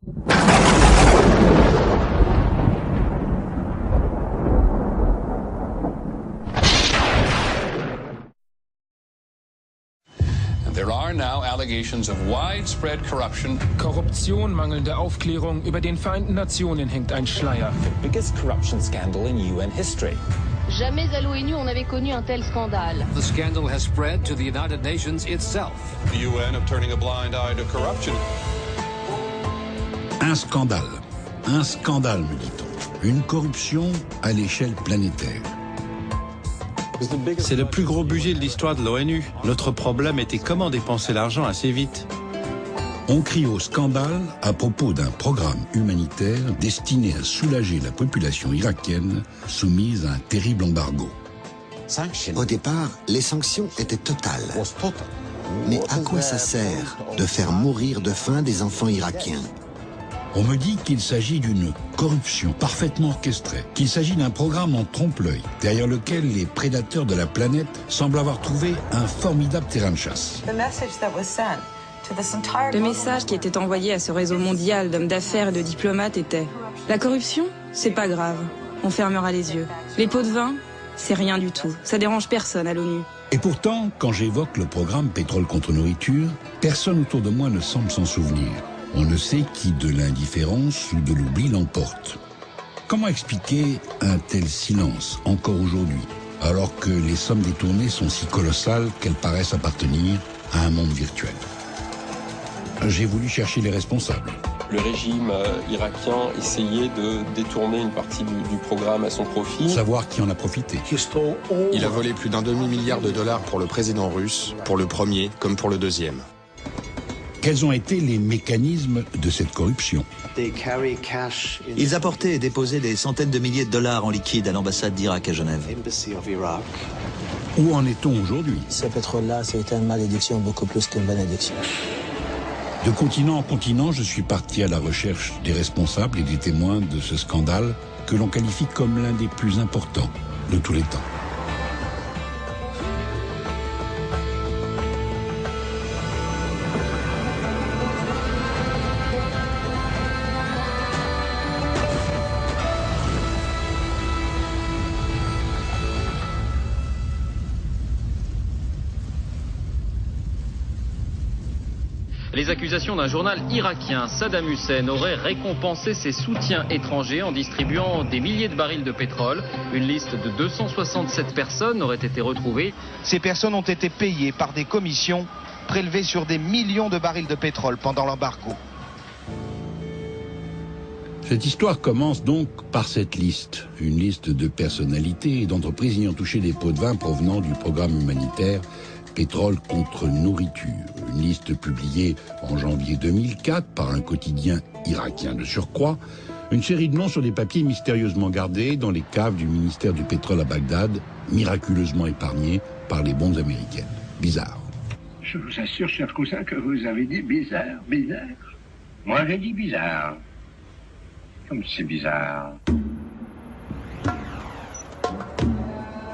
There are now allegations of widespread corruption. Korruption, mangelnde Aufklärung, über den Vereinten Nationen hängt ein Schleier. The biggest corruption scandal in UN history. Jamais à l'ONU on n'avait connu un tel scandale. The scandal has spread to the United Nations itself. The UN of turning a blind eye to corruption. Un scandale, me dit-on. Une corruption à l'échelle planétaire. C'est le plus gros budget de l'histoire de l'ONU. Notre problème était comment dépenser l'argent assez vite. On crie au scandale à propos d'un programme humanitaire destiné à soulager la population irakienne soumise à un terrible embargo. Au départ, les sanctions étaient totales. Mais à quoi ça sert de faire mourir de faim des enfants irakiens ? On me dit qu'il s'agit d'une corruption parfaitement orchestrée, qu'il s'agit d'un programme en trompe-l'œil, derrière lequel les prédateurs de la planète semblent avoir trouvé un formidable terrain de chasse. Le message qui était envoyé à ce réseau mondial d'hommes d'affaires et de diplomates était « La corruption, c'est pas grave, on fermera les yeux. Les pots de vin, c'est rien du tout, ça dérange personne à l'ONU. » Et pourtant, quand j'évoque le programme Pétrole contre nourriture, personne autour de moi ne semble s'en souvenir. On ne sait qui de l'indifférence ou de l'oubli l'emporte. Comment expliquer un tel silence, encore aujourd'hui, alors que les sommes détournées sont si colossales qu'elles paraissent appartenir à un monde virtuel? J'ai voulu chercher les responsables. Le régime irakien essayait de détourner une partie du programme à son profit. Savoir qui en a profité. Il a volé plus d'un demi-milliard de dollars pour le président russe, pour le premier comme pour le deuxième. Quels ont été les mécanismes de cette corruption? Ils apportaient et déposaient des centaines de milliers de dollars en liquide à l'ambassade d'Irak à Genève. Où en est-on aujourd'hui? Ce pétrole-là, c'est une malédiction beaucoup plus qu'une bénédiction. De continent en continent, je suis parti à la recherche des responsables et des témoins de ce scandale que l'on qualifie comme l'un des plus importants de tous les temps. Les accusations d'un journal irakien, Saddam Hussein, aurait récompensé ses soutiens étrangers en distribuant des milliers de barils de pétrole. Une liste de 267 personnes aurait été retrouvée. Ces personnes ont été payées par des commissions prélevées sur des millions de barils de pétrole pendant l'embargo. Cette histoire commence donc par cette liste, une liste de personnalités et d'entreprises ayant touché des pots de vin provenant du programme humanitaire Pétrole contre nourriture, une liste publiée en janvier 2004 par un quotidien irakien de surcroît, une série de noms sur des papiers mystérieusement gardés dans les caves du ministère du pétrole à Bagdad, miraculeusement épargnés par les bombes américaines. Bizarre. Je vous assure, cher cousin, que vous avez dit bizarre, bizarre. Moi, j'ai dit bizarre. Comme c'est bizarre.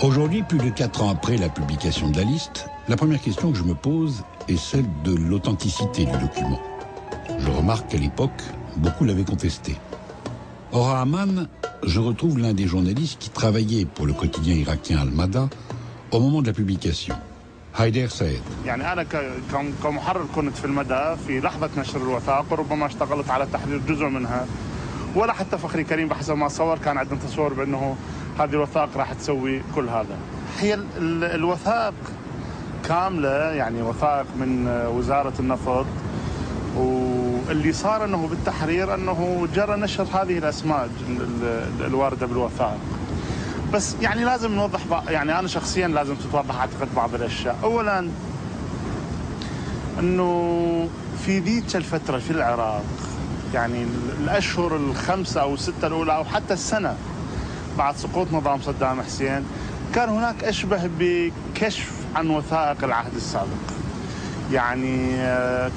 Aujourd'hui, plus de 4 ans après la publication de la liste, la première question que je me pose est celle de l'authenticité du document. Je remarque qu'à l'époque, beaucoup l'avaient contesté. Or, à Amman, je retrouve l'un des journalistes qui travaillait pour le quotidien irakien Al-Mada au moment de la publication, Haider Saed. أنا كمحرر كنت في المدى في لحظة نشر الوثائق وربما اشتغلت على تحرير جزء منها ولا حتى فخري كريم بحسب ما صور كان عندنا تصور بأنه هذه الوثائق راح تسوي كل هذا. هي الوثائق كاملة يعني وثائق من وزارة النفط واللي صار أنه بالتحرير أنه جرى نشر هذه الأسماء الواردة بالوثائق. بس يعني لازم نوضح يعني أنا شخصيا لازم تتوضح أعتقد بعض الأشياء. أولا أنه في ذيك الفترة في العراق يعني الأشهر الخمسة أو الستة الأولى أو حتى السنة بعد سقوط نظام صدام حسين كان هناك أشبه بكشف عن وثائق العهد السابق. يعني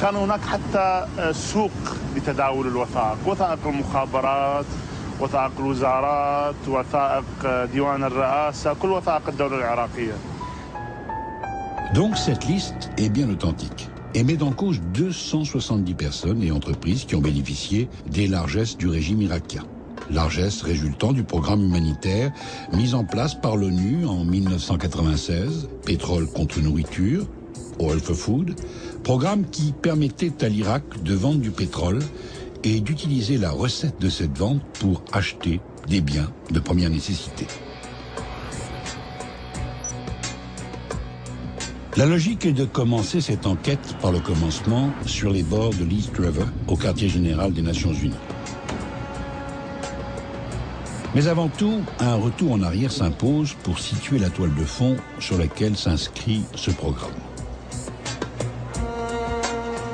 كان هناك حتى سوق لتداول الوثائق، وثائق المخابرات، وثائق الوزارات، وثائق ديوان الرئاسة، كل وثائق الدولة العراقية. Donc cette liste est bien authentique. et met en cause 270 personnes et entreprises qui ont bénéficié des largesses du régime irakien. Largesses résultant du programme humanitaire mis en place par l'ONU en 1996, pétrole contre nourriture, Oil for Food, programme qui permettait à l'Irak de vendre du pétrole et d'utiliser la recette de cette vente pour acheter des biens de première nécessité. La logique est de commencer cette enquête par le commencement sur les bords de l'East River, au quartier général des Nations Unies. Mais avant tout, un retour en arrière s'impose pour situer la toile de fond sur laquelle s'inscrit ce programme.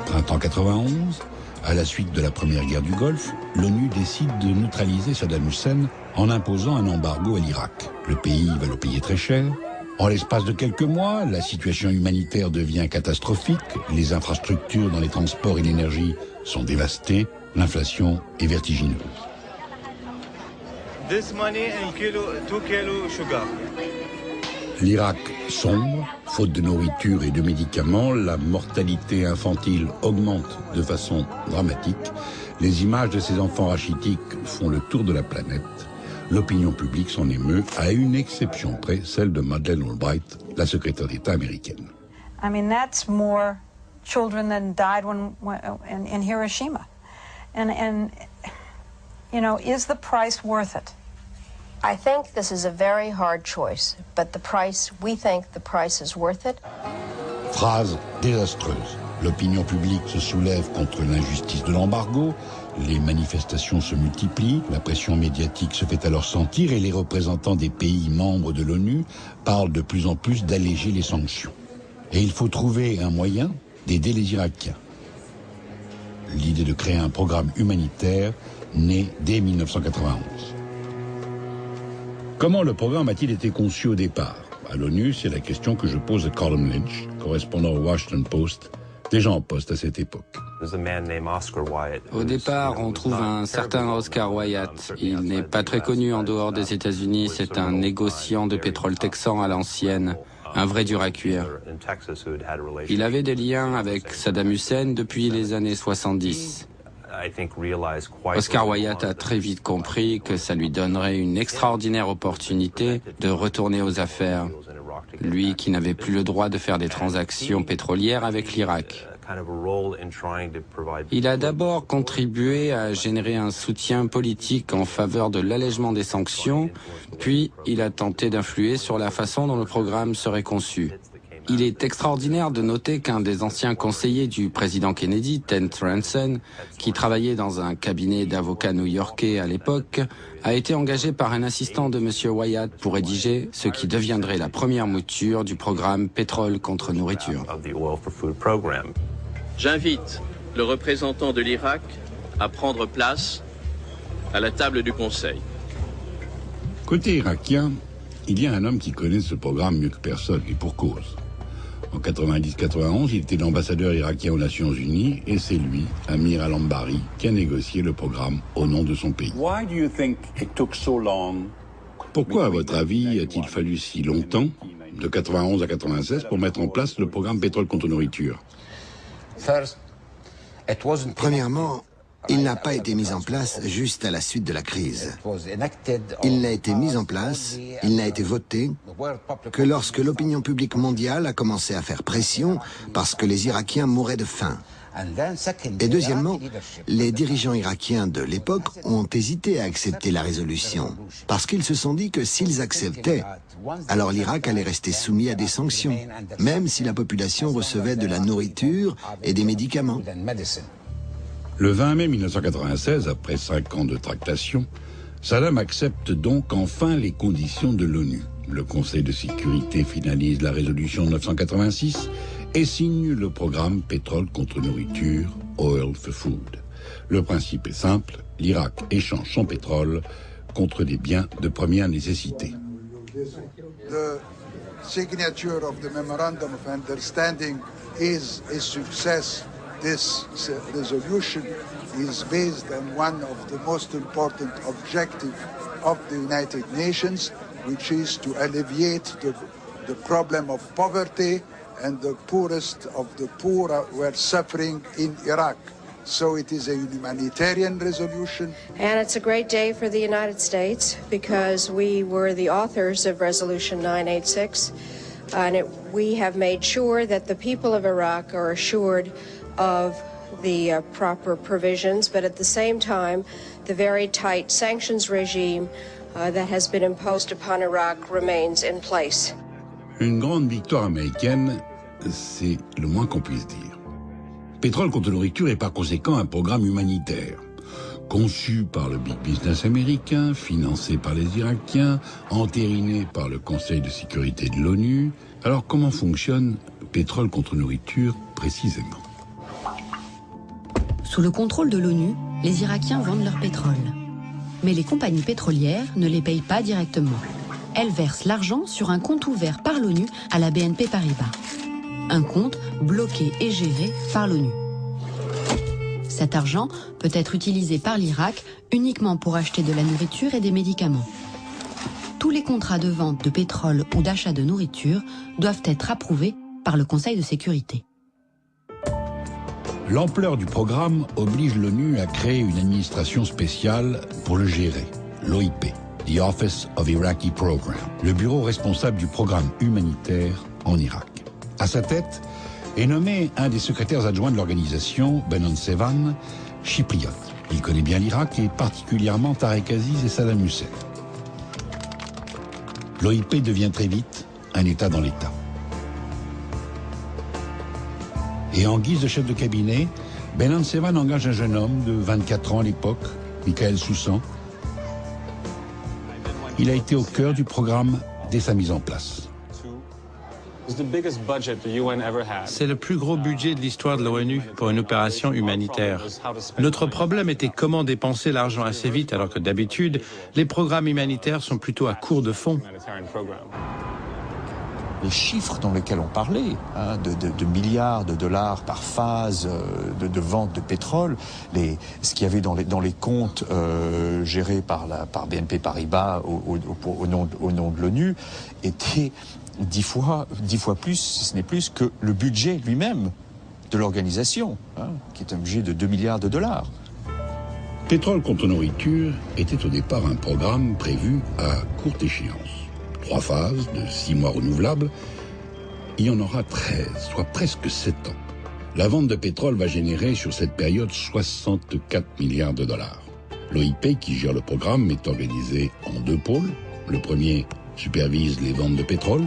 Printemps 91, à la suite de la première guerre du Golfe, l'ONU décide de neutraliser Saddam Hussein en imposant un embargo à l'Irak. Le pays va le payer très cher. En l'espace de quelques mois, la situation humanitaire devient catastrophique, les infrastructures dans les transports et l'énergie sont dévastées, l'inflation est vertigineuse. This money and 2 kilos sugar. L'Irak sombre, faute de nourriture et de médicaments, la mortalité infantile augmente de façon dramatique, les images de ces enfants rachitiques font le tour de la planète. L'opinion publique s'en émeut, à une exception près, celle de Madeleine Albright, la secrétaire d'État américaine. I mean, that's more children than died in Hiroshima. And, you know, is the price worth it? I think this is a very hard choice, but we think the price is worth it. Phrase désastreuse. L'opinion publique se soulève contre l'injustice de l'embargo, les manifestations se multiplient, la pression médiatique se fait alors sentir et les représentants des pays membres de l'ONU parlent de plus en plus d'alléger les sanctions. Et il faut trouver un moyen d'aider les Irakiens. L'idée de créer un programme humanitaire naît dès 1991. Comment le programme a-t-il été conçu au départ? À l'ONU, c'est la question que je pose à Colin Lynch, correspondant au Washington Post, déjà en poste à cette époque. Au départ, on trouve un certain Oscar Wyatt. Il n'est pas très connu en dehors des États-Unis. C'est un négociant de pétrole texan à l'ancienne, un vrai dur à cuire. Il avait des liens avec Saddam Hussein depuis les années 70. Oscar Wyatt a très vite compris que ça lui donnerait une extraordinaire opportunité de retourner aux affaires. Lui qui n'avait plus le droit de faire des transactions pétrolières avec l'Irak. Il a d'abord contribué à générer un soutien politique en faveur de l'allègement des sanctions, puis il a tenté d'influer sur la façon dont le programme serait conçu. Il est extraordinaire de noter qu'un des anciens conseillers du président Kennedy, Ted Ranson, qui travaillait dans un cabinet d'avocats new-yorkais à l'époque, a été engagé par un assistant de M. Wyatt pour rédiger ce qui deviendrait la première mouture du programme Pétrole contre nourriture. J'invite le représentant de l'Irak à prendre place à la table du Conseil. Côté irakien, il y a un homme qui connaît ce programme mieux que personne, et pour cause. En 90-91, il était l'ambassadeur irakien aux Nations Unies, et c'est lui, Amir al-Ambari, qui a négocié le programme au nom de son pays. Pourquoi, à votre avis, a-t-il fallu si longtemps, de 91 à 96, pour mettre en place le programme Pétrole contre nourriture? Premièrement, il n'a pas été mis en place juste à la suite de la crise. Il n'a été mis en place, il n'a été voté que lorsque l'opinion publique mondiale a commencé à faire pression parce que les Irakiens mouraient de faim. Et deuxièmement, les dirigeants irakiens de l'époque ont hésité à accepter la résolution parce qu'ils se sont dit que s'ils acceptaient, alors l'Irak allait rester soumis à des sanctions, même si la population recevait de la nourriture et des médicaments. Le 20 mai 1996, après 5 ans de tractation, Saddam accepte donc enfin les conditions de l'ONU. Le Conseil de sécurité finalise la résolution 986 et signe le programme Pétrole contre nourriture, Oil for Food. Le principe est simple, l'Irak échange son pétrole contre des biens de première nécessité. The signature of the Memorandum of Understanding is a success. This resolution is based on one of the most important objectives of the United Nations, which is to alleviate the problem of poverty and the poorest of the poor were suffering in Iraq. So it is a humanitarian resolution. And it's a great day for the United States because we were the authors of Resolution 986. And we have made sure that the people of Iraq are assured of the proper provisions, but at the same time, the very tight sanctions regime that has been imposed upon Iraq remains in place. Une grande victoire américaine, c'est le moins qu'on puisse dire. Pétrole contre nourriture est par conséquent un programme humanitaire, conçu par le big business américain, financé par les Irakiens, entériné par le Conseil de sécurité de l'ONU. Alors comment fonctionne Pétrole contre nourriture précisément? Sous le contrôle de l'ONU, les Irakiens vendent leur pétrole. Mais les compagnies pétrolières ne les payent pas directement. Elles versent l'argent sur un compte ouvert par l'ONU à la BNP Paribas. Un compte bloqué et géré par l'ONU. Cet argent peut être utilisé par l'Irak uniquement pour acheter de la nourriture et des médicaments. Tous les contrats de vente de pétrole ou d'achat de nourriture doivent être approuvés par le Conseil de sécurité. L'ampleur du programme oblige l'ONU à créer une administration spéciale pour le gérer, l'OIP, The Office of Iraqi Program, le bureau responsable du programme humanitaire en Irak. À sa tête est nommé un des secrétaires adjoints de l'organisation, Benon Sevan, chypriote. Il connaît bien l'Irak et particulièrement Tarek Aziz et Saddam Hussein. L'OIP devient très vite un État dans l'État. Et en guise de chef de cabinet, Benon Sevan engage un jeune homme de 24 ans à l'époque, Michael Soussan. Il a été au cœur du programme dès sa mise en place. C'est le plus gros budget de l'histoire de l'ONU pour une opération humanitaire. Notre problème était comment dépenser l'argent assez vite, alors que d'habitude, les programmes humanitaires sont plutôt à court de fonds. Les chiffres dans lesquels on parlait, de milliards de dollars par phase de vente de pétrole, ce qu'il y avait dans les comptes gérés par BNP Paribas au nom de l'ONU, était 10 fois plus, si ce n'est plus, que le budget lui-même de l'organisation, qui est un budget de 2 milliards de dollars. Pétrole contre nourriture était au départ un programme prévu à courte échéance. 3 phases de 6 mois renouvelables. Il y en aura 13, soit presque 7 ans. La vente de pétrole va générer sur cette période 64 milliards de dollars. L'OIP, qui gère le programme, est organisé en 2 pôles. Le premier supervise les ventes de pétrole.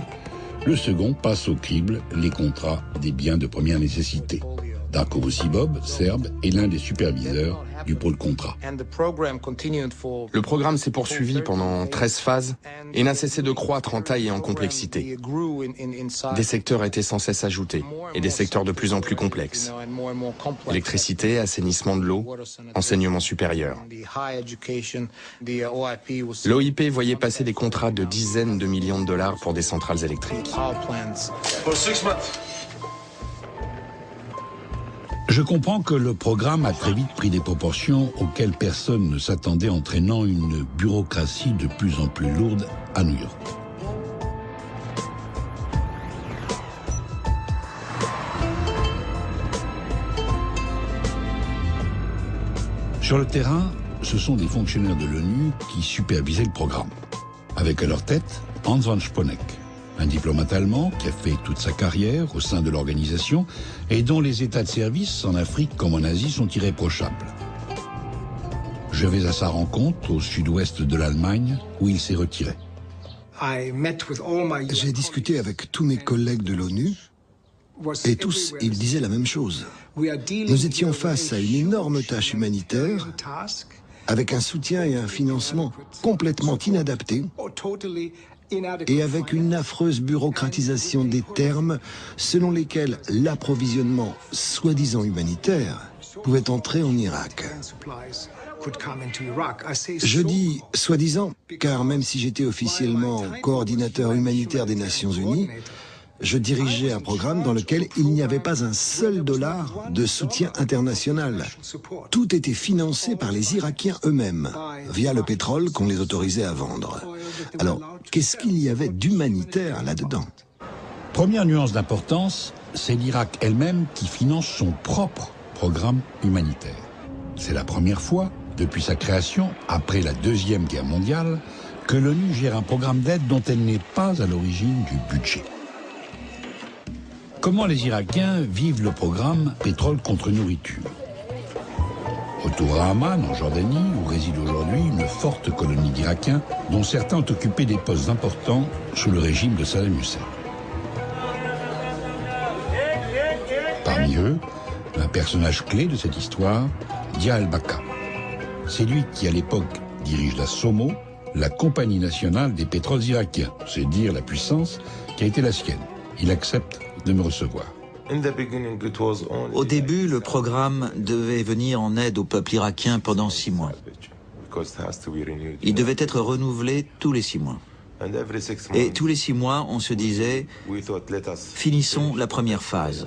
Le second passe au crible les contrats des biens de première nécessité. Darko Vucibob, serbe, est l'un des superviseurs du pôle contrat. Le programme s'est poursuivi pendant 13 phases et n'a cessé de croître en taille et en complexité. Des secteurs étaient sans cesse ajoutés et des secteurs de plus en plus complexes. Électricité, assainissement de l'eau, enseignement supérieur. L'OIP voyait passer des contrats de dizaines de millions de dollars pour des centrales électriques. Je comprends que le programme a très vite pris des proportions auxquelles personne ne s'attendait, entraînant une bureaucratie de plus en plus lourde à New York. Sur le terrain, ce sont des fonctionnaires de l'ONU qui supervisaient le programme. Avec à leur tête Hans von Sponeck, un diplomate allemand qui a fait toute sa carrière au sein de l'organisation et dont les états de service en Afrique comme en Asie sont irréprochables. Je vais à sa rencontre au sud-ouest de l'Allemagne où il s'est retiré. J'ai discuté avec tous mes collègues de l'ONU et tous, ils disaient la même chose. Nous étions face à une énorme tâche humanitaire avec un soutien et un financement complètement inadaptés et avec une affreuse bureaucratisation des termes selon lesquels l'approvisionnement soi-disant humanitaire pouvait entrer en Irak. Je dis soi-disant, car même si j'étais officiellement coordinateur humanitaire des Nations Unies, je dirigeais un programme dans lequel il n'y avait pas un seul dollar de soutien international. Tout était financé par les Irakiens eux-mêmes, via le pétrole qu'on les autorisait à vendre. Alors, qu'est-ce qu'il y avait d'humanitaire là-dedans ? Première nuance d'importance, c'est l'Irak elle-même qui finance son propre programme humanitaire. C'est la première fois, depuis sa création, après la Deuxième Guerre mondiale, que l'ONU gère un programme d'aide dont elle n'est pas à l'origine du budget. Comment les Irakiens vivent le programme Pétrole contre nourriture? Retour à Amman, en Jordanie, où réside aujourd'hui une forte colonie d'Irakiens, dont certains ont occupé des postes importants sous le régime de Saddam Hussein. Parmi eux, un personnage clé de cette histoire, Dia al-Baka. C'est lui qui, à l'époque, dirige la SOMO, la Compagnie nationale des pétroles irakiens. C'est dire la puissance qui a été la sienne. Il accepte de me recevoir. Au début, le programme devait venir en aide au peuple irakien pendant 6 mois. Il devait être renouvelé tous les 6 mois. Et tous les 6 mois, on se disait, finissons la première phase.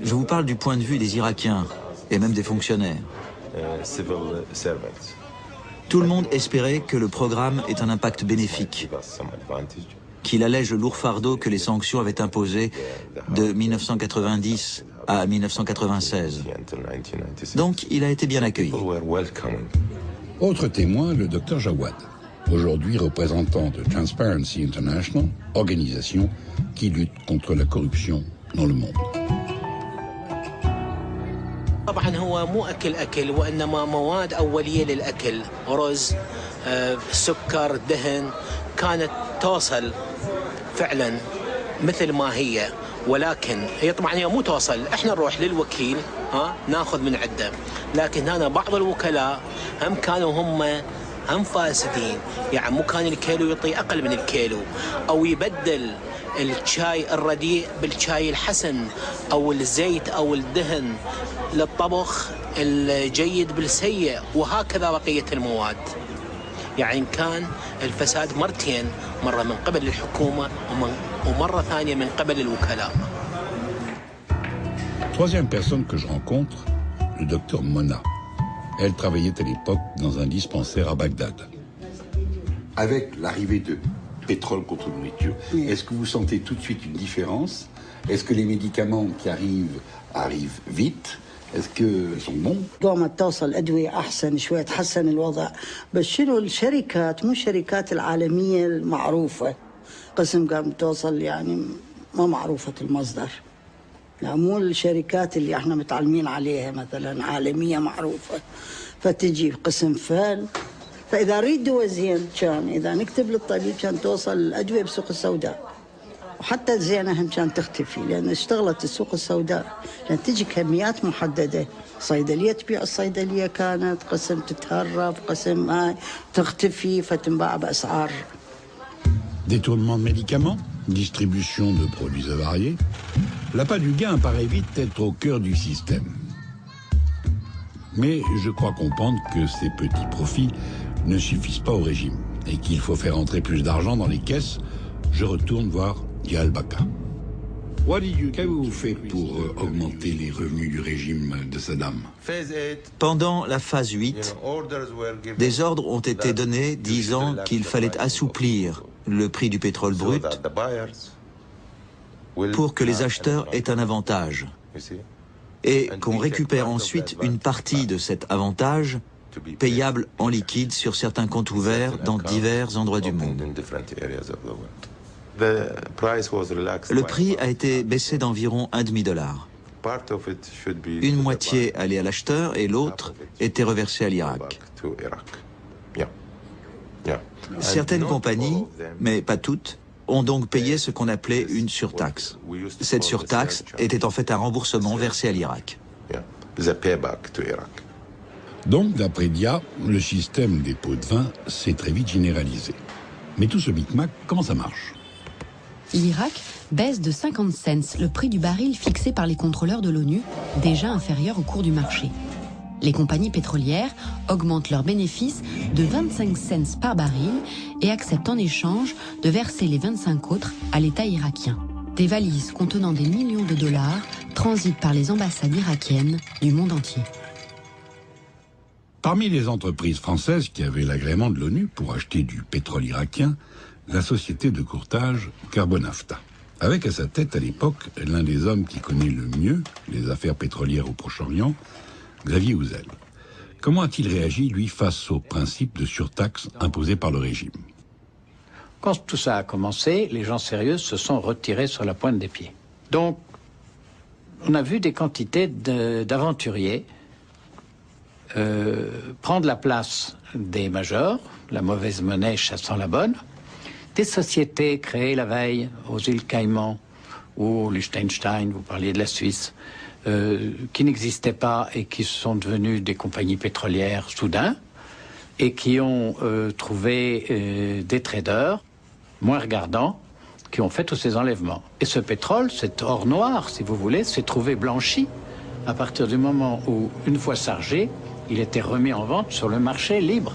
Je vous parle du point de vue des Irakiens et même des fonctionnaires. Tout le monde espérait que le programme ait un impact bénéfique, qu'il allège le lourd fardeau que les sanctions avaient imposé de 1990 à 1996. Donc, il a été bien accueilli. Autre témoin, le docteur Jawad, aujourd'hui représentant de Transparency International, organisation qui lutte contre la corruption dans le monde. طبعا هو مو أكل وإنما مواد أولية للأكل، رز، سكر، دهن، كانت توصل فعلا مثل ما هي، ولكن هي طبعا هي مو توصل، احنا نروح للوكيل ناخذ من عنده، لكن هنا بعض الوكلاء هم كانوا هم فاسدين، يعني مو كان الكيلو يعطي أقل من الكيلو، أو يبدل الشاي الرديء بالشاي الحسن، أو الزيت أو الدهن للطبخ الجيد بالسيء، وهكذا بقية المواد. يعني كان الفساد مرتين، مرة من قبل الحكومة ومرة ثانية من قبل الوكلاء. Troisième personne que je rencontre, le docteur Mona. Elle travaillait à l'époque dans un dispensaire à Bagdad. Avec l'arrivée de pétrole contre nourriture, est-ce que vous sentez tout de suite une différence? Est-ce que les médicaments qui arrivent vite? Est-ce qu'ils sont bons؟ قامت توصل أدوية أحسن شوية، تحسن الوضع، بس شنو الشركات مو الشركات العالمية المعروفة، قسم قامت توصل يعني ما معروفة المصدر، يعني مو الشركات اللي احنا متعلمين عليها مثلا عالمية معروفة، فتجي قسم فال، فإذا أريد دواء زين كان إذا نكتب للطبيب كان توصل الأدوية بسوق السوداء. وحتى الزينة هم كان تختفي لأن اشتغلت السوق السوداء، لأن تجي كميات محددة، صيدلية تبيع الصيدلية كانت، قسم تتهرب، قسم تختفي فتنباع بأسعار. Détournement de médicaments, distribution de produits avariés, l'appât du gain paraît vite être au cœur du système. Mais je crois comprendre que ces petits profits ne suffisent pas au régime et qu'il faut faire entrer plus d'argent dans les caisses. Je retourne voir Dia al-Baka. Qu'avez-vous fait pour augmenter les revenus du régime de Saddam? Pendant la phase 8, des ordres ont été donnés disant qu'il fallait assouplir le prix du pétrole brut pour que les acheteurs aient un avantage et qu'on récupère ensuite une partie de cet avantage payable en liquide sur certains comptes ouverts dans divers endroits du monde. Le prix a été baissé d'environ $1,5. Une moitié allait à l'acheteur et l'autre était reversée à l'Irak. Certaines compagnies, mais pas toutes, ont donc payé ce qu'on appelait une surtaxe. Cette surtaxe était en fait un remboursement versé à l'Irak. Donc, d'après Dia, le système des pots de vin s'est très vite généralisé. Mais tout ce micmac, comment ça marche? L'Irak baisse de 50 cents le prix du baril fixé par les contrôleurs de l'ONU, déjà inférieur au cours du marché. Les compagnies pétrolières augmentent leurs bénéfices de 25 cents par baril et acceptent en échange de verser les 25 autres à l'État irakien. Des valises contenant des millions de dollars transitent par les ambassades irakiennes du monde entier. Parmi les entreprises françaises qui avaient l'agrément de l'ONU pour acheter du pétrole irakien, la société de courtage Carbonafta. avec à sa tête à l'époque l'un des hommes qui connaît le mieux les affaires pétrolières au Proche-Orient, Xavier Houzel. Comment a-t-il réagi, lui, face au principe de surtaxe imposé par le régime? Quand tout ça a commencé, les gens sérieux se sont retirés sur la pointe des pieds. Donc, on a vu des quantités d'aventuriers prendre la place des majors, la mauvaise monnaie chassant la bonne, des sociétés créées la veille aux îles Caïmans ou au Liechtenstein, vous parliez de la Suisse, qui n'existaient pas et qui sont devenues des compagnies pétrolières soudain et qui ont trouvé des traders moins regardants qui ont fait tous ces enlèvements. Et ce pétrole, cet or noir, si vous voulez, s'est trouvé blanchi à partir du moment où, une fois chargé, il était remis en vente sur le marché libre.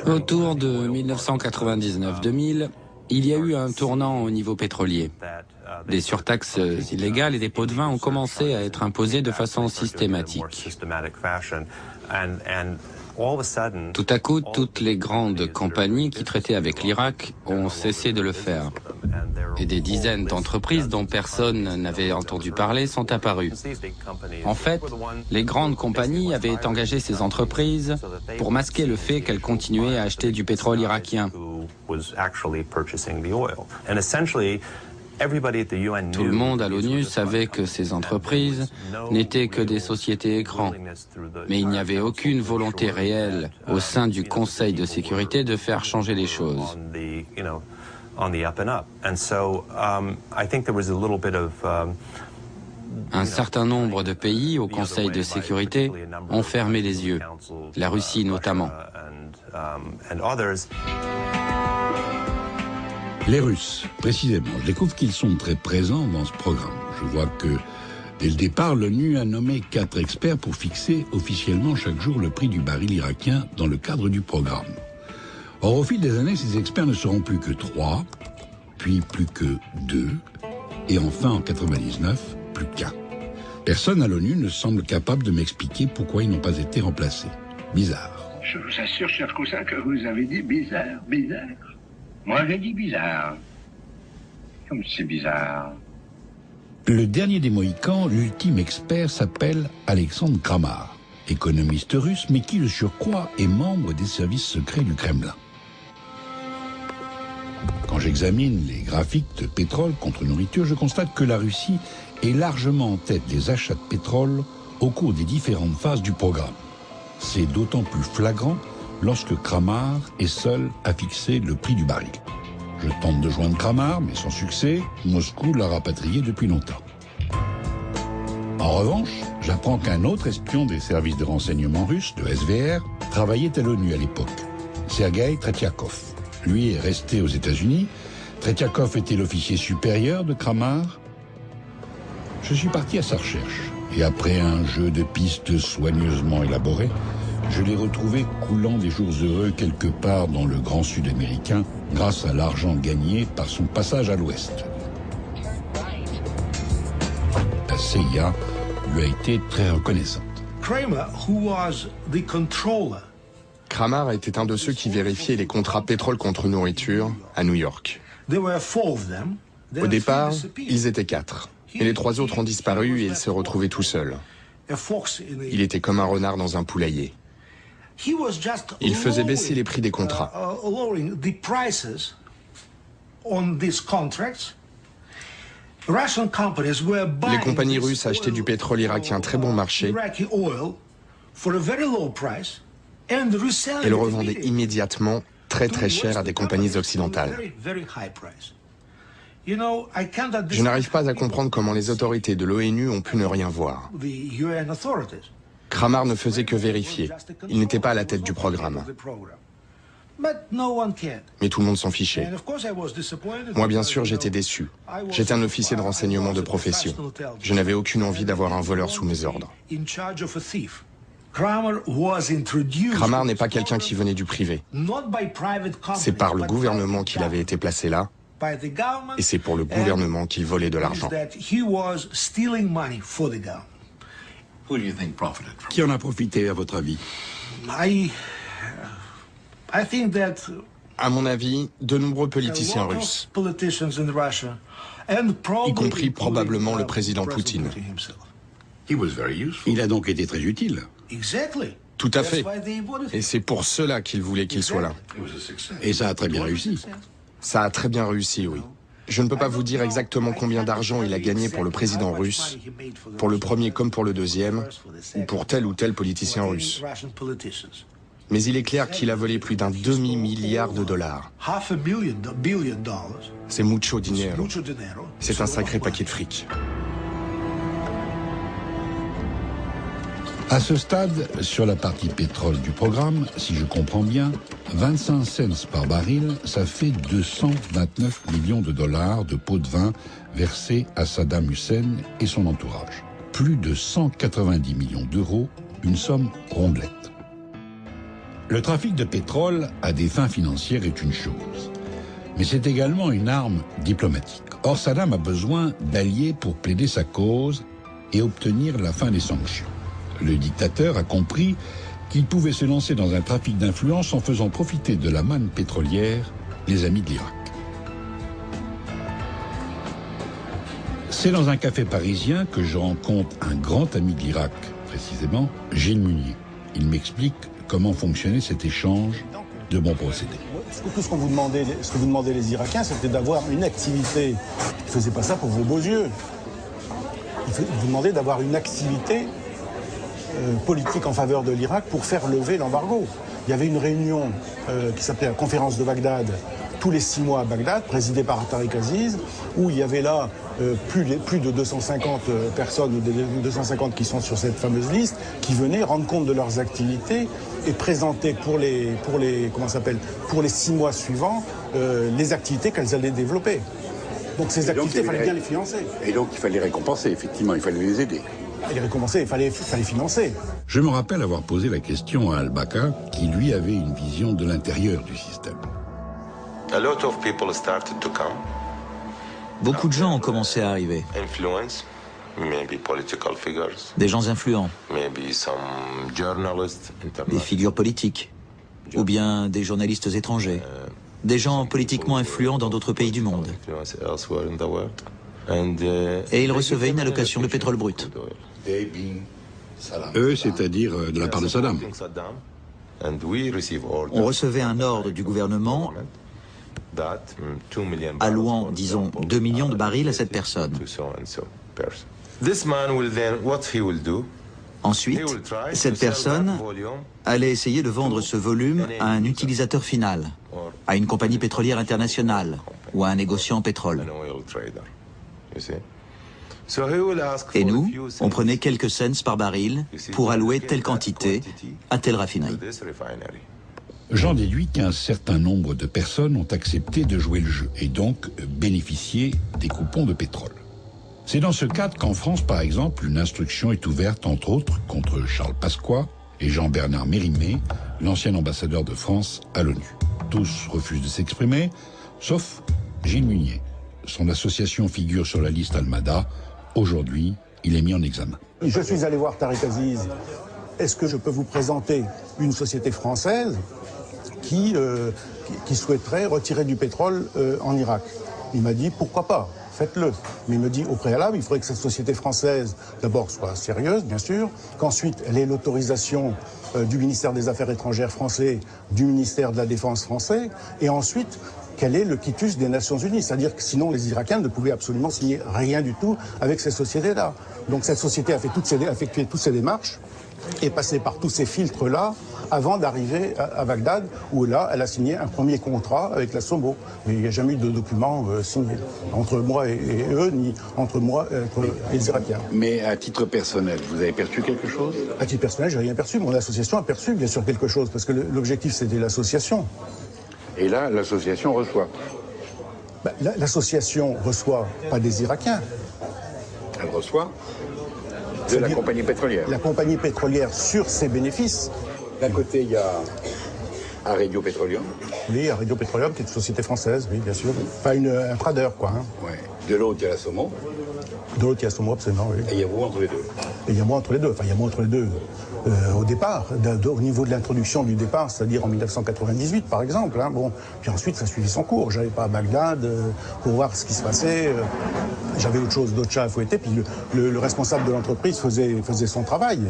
Autour de 1999-2000, il y a eu un tournant au niveau pétrolier. Des surtaxes illégales et des pots de vin ont commencé à être imposés de façon systématique. Tout à coup, toutes les grandes compagnies qui traitaient avec l'Irak ont cessé de le faire. Et des dizaines d'entreprises dont personne n'avait entendu parler sont apparues. En fait, les grandes compagnies avaient engagé ces entreprises pour masquer le fait qu'elles continuaient à acheter du pétrole irakien. Tout le monde à l'ONU savait que ces entreprises n'étaient que des sociétés écrans, mais il n'y avait aucune volonté réelle au sein du Conseil de sécurité de faire changer les choses. Un certain nombre de pays au Conseil de sécurité ont fermé les yeux, la Russie notamment. Les Russes, précisément. Je découvre qu'ils sont très présents dans ce programme. Je vois que, dès le départ, l'ONU a nommé 4 experts pour fixer officiellement chaque jour le prix du baril irakien dans le cadre du programme. Or, au fil des années, ces experts ne seront plus que 3, puis plus que 2, et enfin, en 99, plus qu'un. Personne à l'ONU ne semble capable de m'expliquer pourquoi ils n'ont pas été remplacés. Bizarre. Je vous assure, cher cousin, que vous avez dit bizarre, bizarre. Moi, j'ai dit bizarre. Comme c'est bizarre. Le dernier des Mohicans, l'ultime expert, s'appelle Alexandre Kramar, économiste russe, mais qui, de surcroît, est membre des services secrets du Kremlin. Quand j'examine les graphiques de pétrole contre nourriture, je constate que la Russie est largement en tête des achats de pétrole au cours des différentes phases du programme. C'est d'autant plus flagrant lorsque Kramar est seul à fixer le prix du baril. Je tente de joindre Kramar, mais sans succès, Moscou l'a rapatrié depuis longtemps. En revanche, j'apprends qu'un autre espion des services de renseignement russes, de SVR, travaillait à l'ONU à l'époque, Sergueï Tretiakov. Lui est resté aux États-Unis. Tretiakov était l'officier supérieur de Kramar. Je suis parti à sa recherche, et après un jeu de pistes soigneusement élaboré, je l'ai retrouvé coulant des jours heureux quelque part dans le grand sud américain grâce à l'argent gagné par son passage à l'ouest. La CIA lui a été très reconnaissante. Kramar était un de ceux qui vérifiaient les contrats pétrole contre nourriture à New York. Au départ, ils étaient 4, et les 3 autres ont disparu et il se retrouvait tout seul. Il était comme un renard dans un poulailler. Il faisait baisser les prix des contrats. Les compagnies russes achetaient du pétrole irakien très bon marché et le revendaient immédiatement très très cher à des compagnies occidentales. Je n'arrive pas à comprendre comment les autorités de l'ONU ont pu ne rien voir. Kramar ne faisait que vérifier. Il n'était pas à la tête du programme. Mais tout le monde s'en fichait. Moi, bien sûr, j'étais déçu. J'étais un officier de renseignement de profession. Je n'avais aucune envie d'avoir un voleur sous mes ordres. Kramar n'est pas quelqu'un qui venait du privé. C'est par le gouvernement qu'il avait été placé là, et c'est pour le gouvernement qu'il volait de l'argent. Qui en a profité, à votre avis? À mon avis, de nombreux politiciens russes, y compris probablement le président Poutine. Il a donc été très utile. Tout à fait. Et c'est pour cela qu'il voulait qu'il soit là. Et ça a très bien réussi. Ça a très bien réussi, oui. Je ne peux pas vous dire exactement combien d'argent il a gagné pour le président russe, pour le premier comme pour le deuxième, ou pour tel ou tel politicien russe. Mais il est clair qu'il a volé plus d'un demi-milliard de dollars. C'est mucho dinero. C'est un sacré paquet de fric. À ce stade, sur la partie pétrole du programme, si je comprends bien, 25 cents par baril, ça fait 229 millions de dollars de pots de vin versés à Saddam Hussein et son entourage. Plus de 190 millions d'euros, une somme rondelette. Le trafic de pétrole à des fins financières est une chose, mais c'est également une arme diplomatique. Or, Saddam a besoin d'alliés pour plaider sa cause et obtenir la fin des sanctions. Le dictateur a compris qu'il pouvait se lancer dans un trafic d'influence en faisant profiter de la manne pétrolière les amis de l'Irak. C'est dans un café parisien que je rencontre un grand ami de l'Irak, précisément Gilles Munier. Il m'explique comment fonctionnait cet échange de bons procédés. Tout ce que vous demandaient les Irakiens, c'était d'avoir une activité. Ils ne faisaient pas ça pour vos beaux yeux. Ils vous demandaient d'avoir une activité politique en faveur de l'Irak pour faire lever l'embargo. Il y avait une réunion qui s'appelait la conférence de Bagdad, tous les 6 mois à Bagdad, présidée par Tariq Aziz, où il y avait là plus de 250 personnes, ou des 250 qui sont sur cette fameuse liste, qui venaient rendre compte de leurs activités et présenter pour les 6 mois suivants les activités qu'elles allaient développer. Donc ces activités, il fallait bien les financer. Et donc il fallait les récompenser, effectivement, il fallait les aider. Et les récompenser, il fallait financer. Je me rappelle avoir posé la question à Al-Baka, qui lui avait une vision de l'intérieur du système. Beaucoup de gens ont commencé à arriver. Des gens influents, des figures politiques, ou bien des journalistes étrangers, des gens politiquement influents dans d'autres pays du monde. Et ils recevaient une allocation de pétrole brut. Eux, c'est-à-dire de la part de Saddam. On recevait un ordre du gouvernement allouant, disons, 2 millions de barils à cette personne. Ensuite, cette personne allait essayer de vendre ce volume à un utilisateur final, à une compagnie pétrolière internationale ou à un négociant en pétrole. Et nous, on prenait quelques cents par baril pour allouer telle quantité à telle raffinerie. J'en déduis qu'un certain nombre de personnes ont accepté de jouer le jeu et donc bénéficier des coupons de pétrole. C'est dans ce cadre qu'en France, par exemple, une instruction est ouverte, entre autres, contre Charles Pasqua et Jean-Bernard Mérimée, l'ancien ambassadeur de France à l'ONU. Tous refusent de s'exprimer, sauf Gilles Munier. Son association figure sur la liste Al-Mada. Aujourd'hui, il est mis en examen. Je suis allé voir Tariq Aziz. Est-ce que je peux vous présenter une société française qui souhaiterait retirer du pétrole en Irak? Il m'a dit pourquoi pas, faites-le. Mais il me dit au préalable, il faudrait que cette société française d'abord soit sérieuse, bien sûr, qu'ensuite elle ait l'autorisation du ministère des Affaires étrangères français, du ministère de la Défense français, et ensuite quel est le quitus des Nations Unies. C'est-à-dire que sinon les Irakiens ne pouvaient absolument signer rien du tout avec ces sociétés-là. Donc cette société a effectué toutes ces démarches et passé par tous ces filtres-là avant d'arriver à Bagdad, où là, elle a signé un premier contrat avec la SOMO. Mais il n'y a jamais eu de document signé entre moi et eux, ni entre moi et les Irakiens. Mais à titre personnel, vous avez perçu quelque chose? À titre personnel, j'ai rien perçu. Mon association a perçu, bien sûr, quelque chose, parce que l'objectif, c'était l'association. Et là, l'association reçoit? L'association reçoit pas des Irakiens. Elle reçoit de la compagnie pétrolière. La compagnie pétrolière sur ses bénéfices. D'un côté, il y a Aradio Petroleum. Oui, Aradio Petroleum, qui est une société française, oui, bien sûr. Enfin, un trader, quoi. Hein. Ouais. De l'autre, il y a la SOMO. De l'autre, il y a la SOMO, absolument, oui. Et il y a vous entre les deux. Et il y a moins entre les deux. Enfin, il y a moins entre les deux au départ, au niveau de l'introduction du départ, c'est-à-dire en 1998 par exemple. Hein, bon, puis ensuite ça suivit son cours. J'allais pas à Bagdad pour voir ce qui se passait. J'avais d'autres chats à fouetter. Puis le responsable de l'entreprise faisait son travail.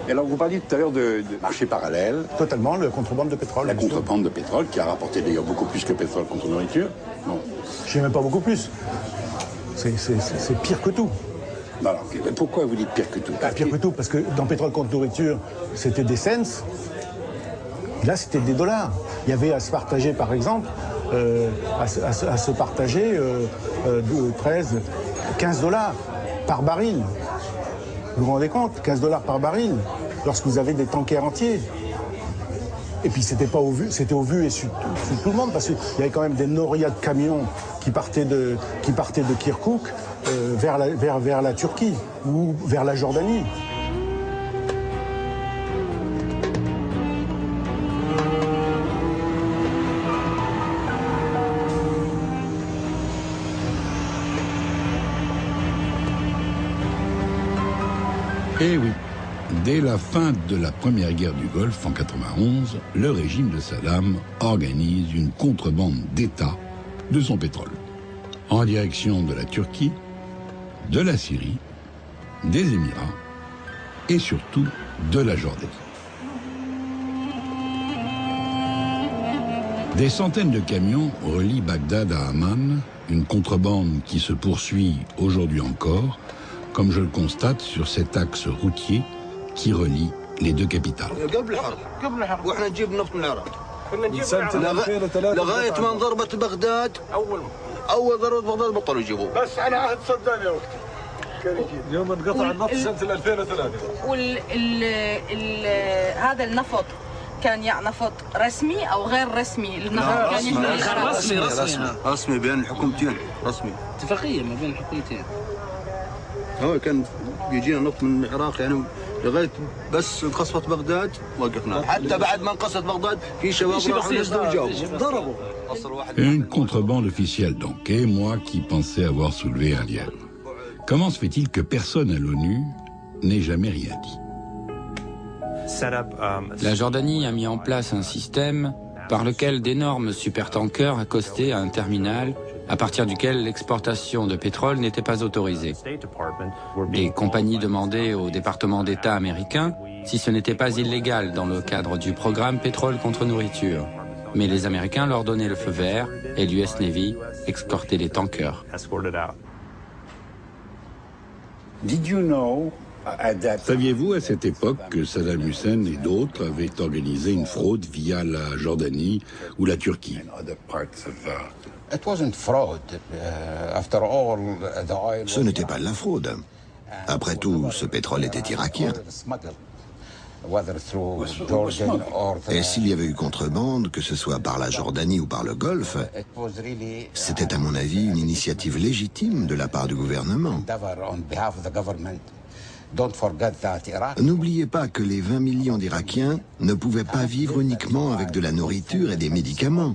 Et alors vous parliez tout à l'heure de marché parallèle. Totalement, le contrebande de pétrole. La contrebande de pétrole qui a rapporté d'ailleurs beaucoup plus que pétrole contre nourriture. Bon. Je sais même pas beaucoup plus. C'est pire que tout. Non, alors, pourquoi vous dites pire que tout? Pire que tout, parce que dans pétrole contre nourriture, c'était des cents. Et là, c'était des dollars. Il y avait à se partager, par exemple, à se partager 13, 15 dollars par baril. Vous vous rendez compte? 15 dollars par baril, lorsque vous avez des tankers entiers. Et puis c'était pas au vu, c'était au vu et sur tout le monde, parce qu'il y avait quand même des norias de camions qui partaient de Kirkouk vers la Turquie ou vers la Jordanie. Eh oui, dès la fin de la première guerre du Golfe en 91, le régime de Saddam organise une contrebande d'État de son pétrole, en direction de la Turquie, de la Syrie, des Émirats et surtout de la Jordanie. Des centaines de camions relient Bagdad à Amman, une contrebande qui se poursuit aujourd'hui encore, comme je le constate sur cet axe routier qui relie les deux capitales. اول ضربه بغداد بطلوا يجيبوه بس على عهد صدام يا وقتي كان يجيب يوم انقطع النفط سنه 2003 هذا النفط كان يعني نفط رسمي او غير رسمي؟ النفط كان يحمل رسمي بين الحكومتين رسمي اتفاقيه ما بين الحكومتين. هو كان بيجينا نفط من العراق يعني لغايه بس انقصفت بغداد وقفنا حتى بعد ما انقصفت بغداد في شباب راحوا نزلوا وجاوبوا ضربوا. Une contrebande officielle donc, et moi qui pensais avoir soulevé un lien. Comment se fait-il que personne à l'ONU n'ait jamais rien dit? La Jordanie a mis en place un système par lequel d'énormes supertankers accostaient à un terminal à partir duquel l'exportation de pétrole n'était pas autorisée. Des compagnies demandaient au département d'État américain si ce n'était pas illégal dans le cadre du programme pétrole contre nourriture. Mais les Américains leur donnaient le feu vert et l'US Navy escortait les tankers. Saviez-vous à cette époque que Saddam Hussein et d'autres avaient organisé une fraude via la Jordanie ou la Turquie? Ce n'était pas de la fraude. Après tout, ce pétrole était irakien. Et s'il y avait eu contrebande, que ce soit par la Jordanie ou par le Golfe, c'était à mon avis une initiative légitime de la part du gouvernement. N'oubliez pas que les 20 millions d'Irakiens ne pouvaient pas vivre uniquement avec de la nourriture et des médicaments.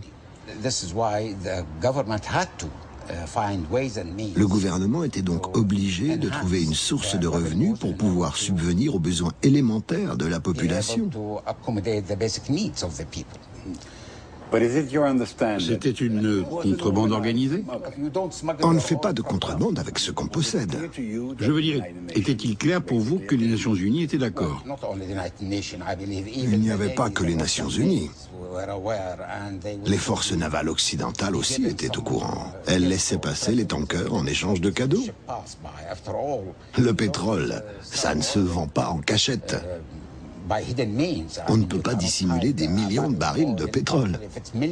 Le gouvernement était donc obligé de trouver une source de revenus pour pouvoir subvenir aux besoins élémentaires de la population. C'était une contrebande organisée? On ne fait pas de contrebande avec ce qu'on possède. Je veux dire, était-il clair pour vous que les Nations Unies étaient d'accord? Il n'y avait pas que les Nations Unies. Les forces navales occidentales aussi étaient au courant. Elles laissaient passer les tankers en échange de cadeaux. Le pétrole, ça ne se vend pas en cachette. On ne peut pas dissimuler des millions de barils de pétrole. Des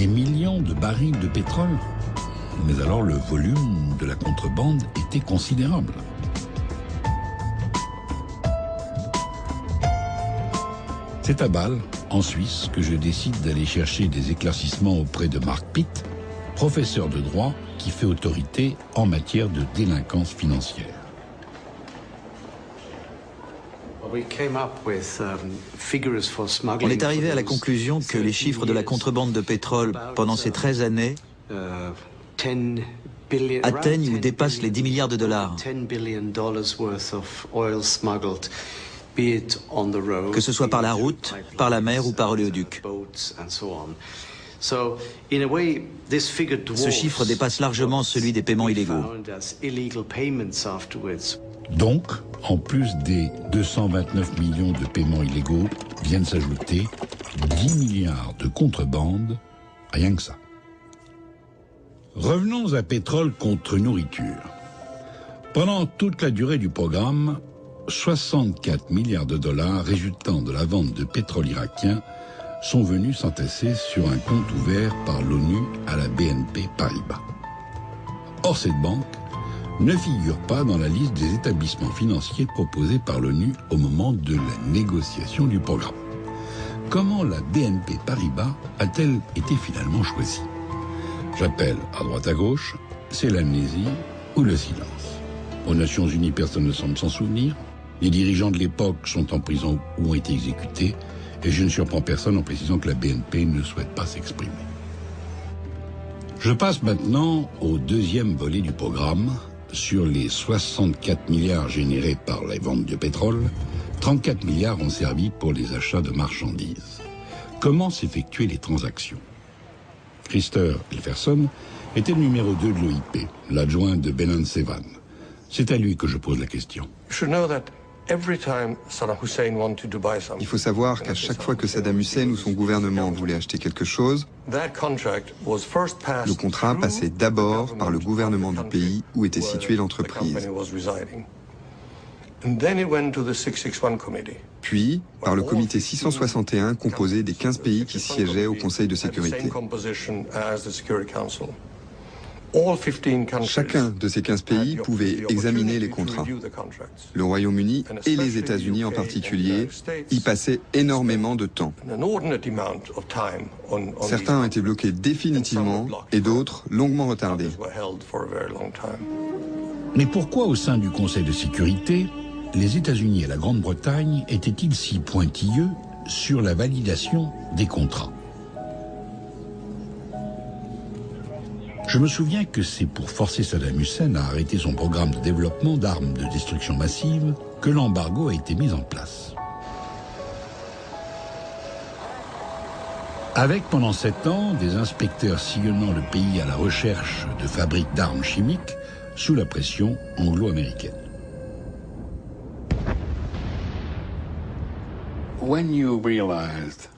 millions de barils de pétrole? Mais alors le volume de la contrebande était considérable. C'est à Bâle, en Suisse, que je décide d'aller chercher des éclaircissements auprès de Mark Pitt, professeur de droit qui fait autorité en matière de délinquance financière. On est arrivé à la conclusion que les chiffres de la contrebande de pétrole pendant ces 13 années atteignent ou dépassent les 10 milliards de dollars. Que ce soit par la route, par la mer ou par oléoduc. Ce chiffre dépasse largement celui des paiements illégaux. Donc, en plus des 229 millions de paiements illégaux, viennent s'ajouter 10 milliards de contrebande, rien que ça. Revenons à pétrole contre nourriture. Pendant toute la durée du programme, 64 milliards de dollars résultant de la vente de pétrole irakien sont venus s'entasser sur un compte ouvert par l'ONU à la BNP Paribas. Or, cette banque ne figure pas dans la liste des établissements financiers proposés par l'ONU au moment de la négociation du programme. Comment la BNP Paribas a-t-elle été finalement choisie? J'appelle à droite à gauche, c'est l'amnésie ou le silence. Aux Nations Unies, personne ne semble s'en souvenir. Les dirigeants de l'époque sont en prison ou ont été exécutés, et je ne surprends personne en précisant que la BNP ne souhaite pas s'exprimer. Je passe maintenant au deuxième volet du programme. Sur les 64 milliards générés par les ventes de pétrole, 34 milliards ont servi pour les achats de marchandises. Comment s'effectuaient les transactions? Christer Elferson était le numéro 2 de l'OIP, l'adjoint de Benan Sevan. C'est à lui que je pose la question. Il faut savoir qu'à chaque fois que Saddam Hussein ou son gouvernement voulait acheter quelque chose, le contrat passait d'abord par le gouvernement du pays où était située l'entreprise, puis par le comité 661 composé des 15 pays qui siégeaient au Conseil de sécurité. Chacun de ces 15 pays pouvait examiner les contrats. Le Royaume-Uni et les États-Unis en particulier y passaient énormément de temps. Certains ont été bloqués définitivement et d'autres longuement retardés. Mais pourquoi au sein du Conseil de sécurité, les États-Unis et la Grande-Bretagne étaient-ils si pointilleux sur la validation des contrats? Je me souviens que c'est pour forcer Saddam Hussein à arrêter son programme de développement d'armes de destruction massive que l'embargo a été mis en place. Avec pendant 7 ans des inspecteurs sillonnant le pays à la recherche de fabriques d'armes chimiques sous la pression anglo-américaine.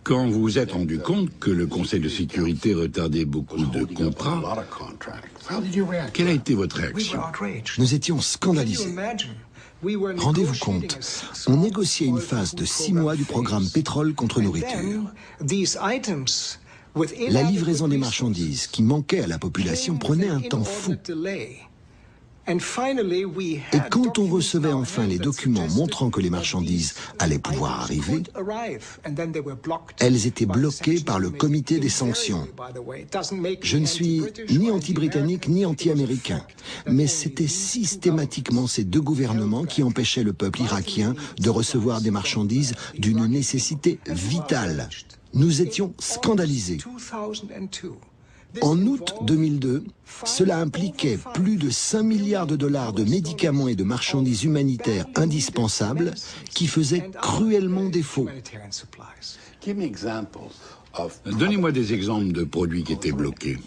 Quand vous vous êtes rendu compte que le Conseil de sécurité retardait beaucoup de contrats, quelle a été votre réaction? Nous étions scandalisés. Rendez-vous compte, on négociait une phase de 6 mois du programme pétrole contre nourriture. La livraison des marchandises qui manquaient à la population prenait un temps fou. Et quand on recevait enfin les documents montrant que les marchandises allaient pouvoir arriver, elles étaient bloquées par le comité des sanctions. Je ne suis ni anti-britannique ni anti-américain, mais c'était systématiquement ces deux gouvernements qui empêchaient le peuple irakien de recevoir des marchandises d'une nécessité vitale. Nous étions scandalisés. En août 2002, cela impliquait plus de 5 milliards de dollars de médicaments et de marchandises humanitaires indispensables qui faisaient cruellement défaut. Donnez-moi des exemples de produits qui étaient bloqués.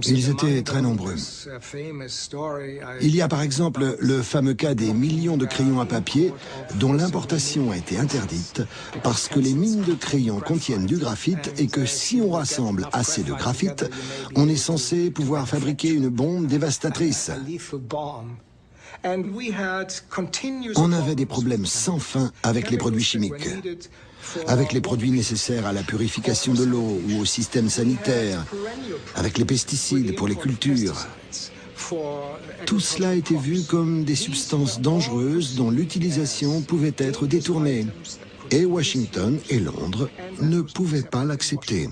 Ils étaient très nombreux. Il y a par exemple le fameux cas des millions de crayons à papier dont l'importation a été interdite parce que les mines de crayons contiennent du graphite et que si on rassemble assez de graphite, on est censé pouvoir fabriquer une bombe dévastatrice. On avait des problèmes sans fin avec les produits chimiques, avec les produits nécessaires à la purification de l'eau ou au système sanitaire, avec les pesticides pour les cultures. Tout cela était vu comme des substances dangereuses dont l'utilisation pouvait être détournée. Et Washington et Londres ne pouvaient pas l'accepter.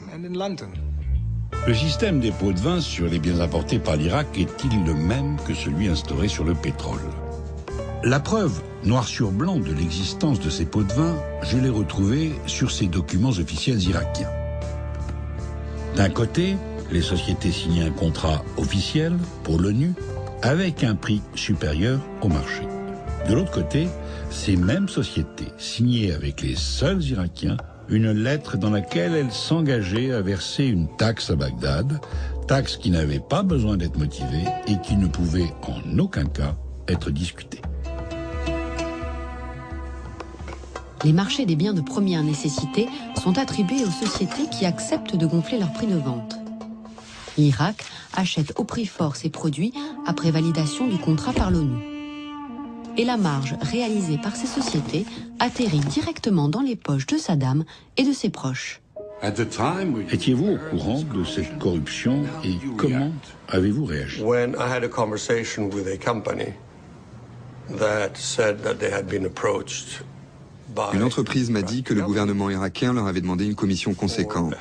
Le système des pots de vin sur les biens importés par l'Irak est-il le même que celui instauré sur le pétrole? La preuve, noir sur blanc, de l'existence de ces pots de vin, je l'ai retrouvée sur ces documents officiels irakiens. D'un côté, les sociétés signaient un contrat officiel pour l'ONU avec un prix supérieur au marché. De l'autre côté, ces mêmes sociétés signaient avec les seuls Irakiens une lettre dans laquelle elles s'engageaient à verser une taxe à Bagdad, taxe qui n'avait pas besoin d'être motivée et qui ne pouvait en aucun cas être discutée. Les marchés des biens de première nécessité sont attribués aux sociétés qui acceptent de gonfler leur prix de vente. L'Irak achète au prix fort ses produits après validation du contrat par l'ONU. Et la marge réalisée par ces sociétés atterrit directement dans les poches de Saddam et de ses proches. Étiez-vous au courant de cette corruption et comment avez-vous réagi? When I had a conversation with a company that said that they had been approached by Une entreprise m'a dit que le gouvernement irakien leur avait demandé une commission conséquente.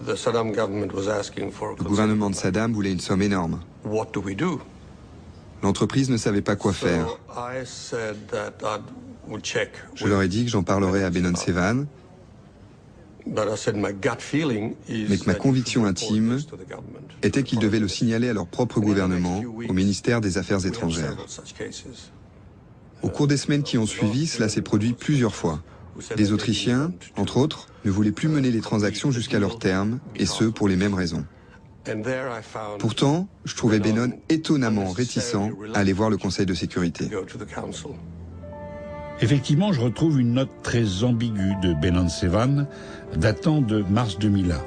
The Saddam government was asking for Le gouvernement de Saddam voulait une somme énorme. what do we do? L'entreprise ne savait pas quoi faire. So I said that I would check. Je leur ai dit que j'en parlerai à Benon Sevan, But I said my gut feeling is mais que ma that conviction you should report intime this to the government. était qu'ils devaient le signaler à leur propre gouvernement, au ministère des Affaires We have étrangères. several such cases. Au cours des semaines qui ont suivi, cela s'est produit plusieurs fois. Des Autrichiens, entre autres, ne voulaient plus mener les transactions jusqu'à leur terme, et ce, pour les mêmes raisons. And there I found Pourtant, je trouvais Benon étonnamment réticent à aller voir le Conseil de sécurité. go to the council. Effectivement, je retrouve une note très ambiguë de Benon Sevan datant de mars 2001,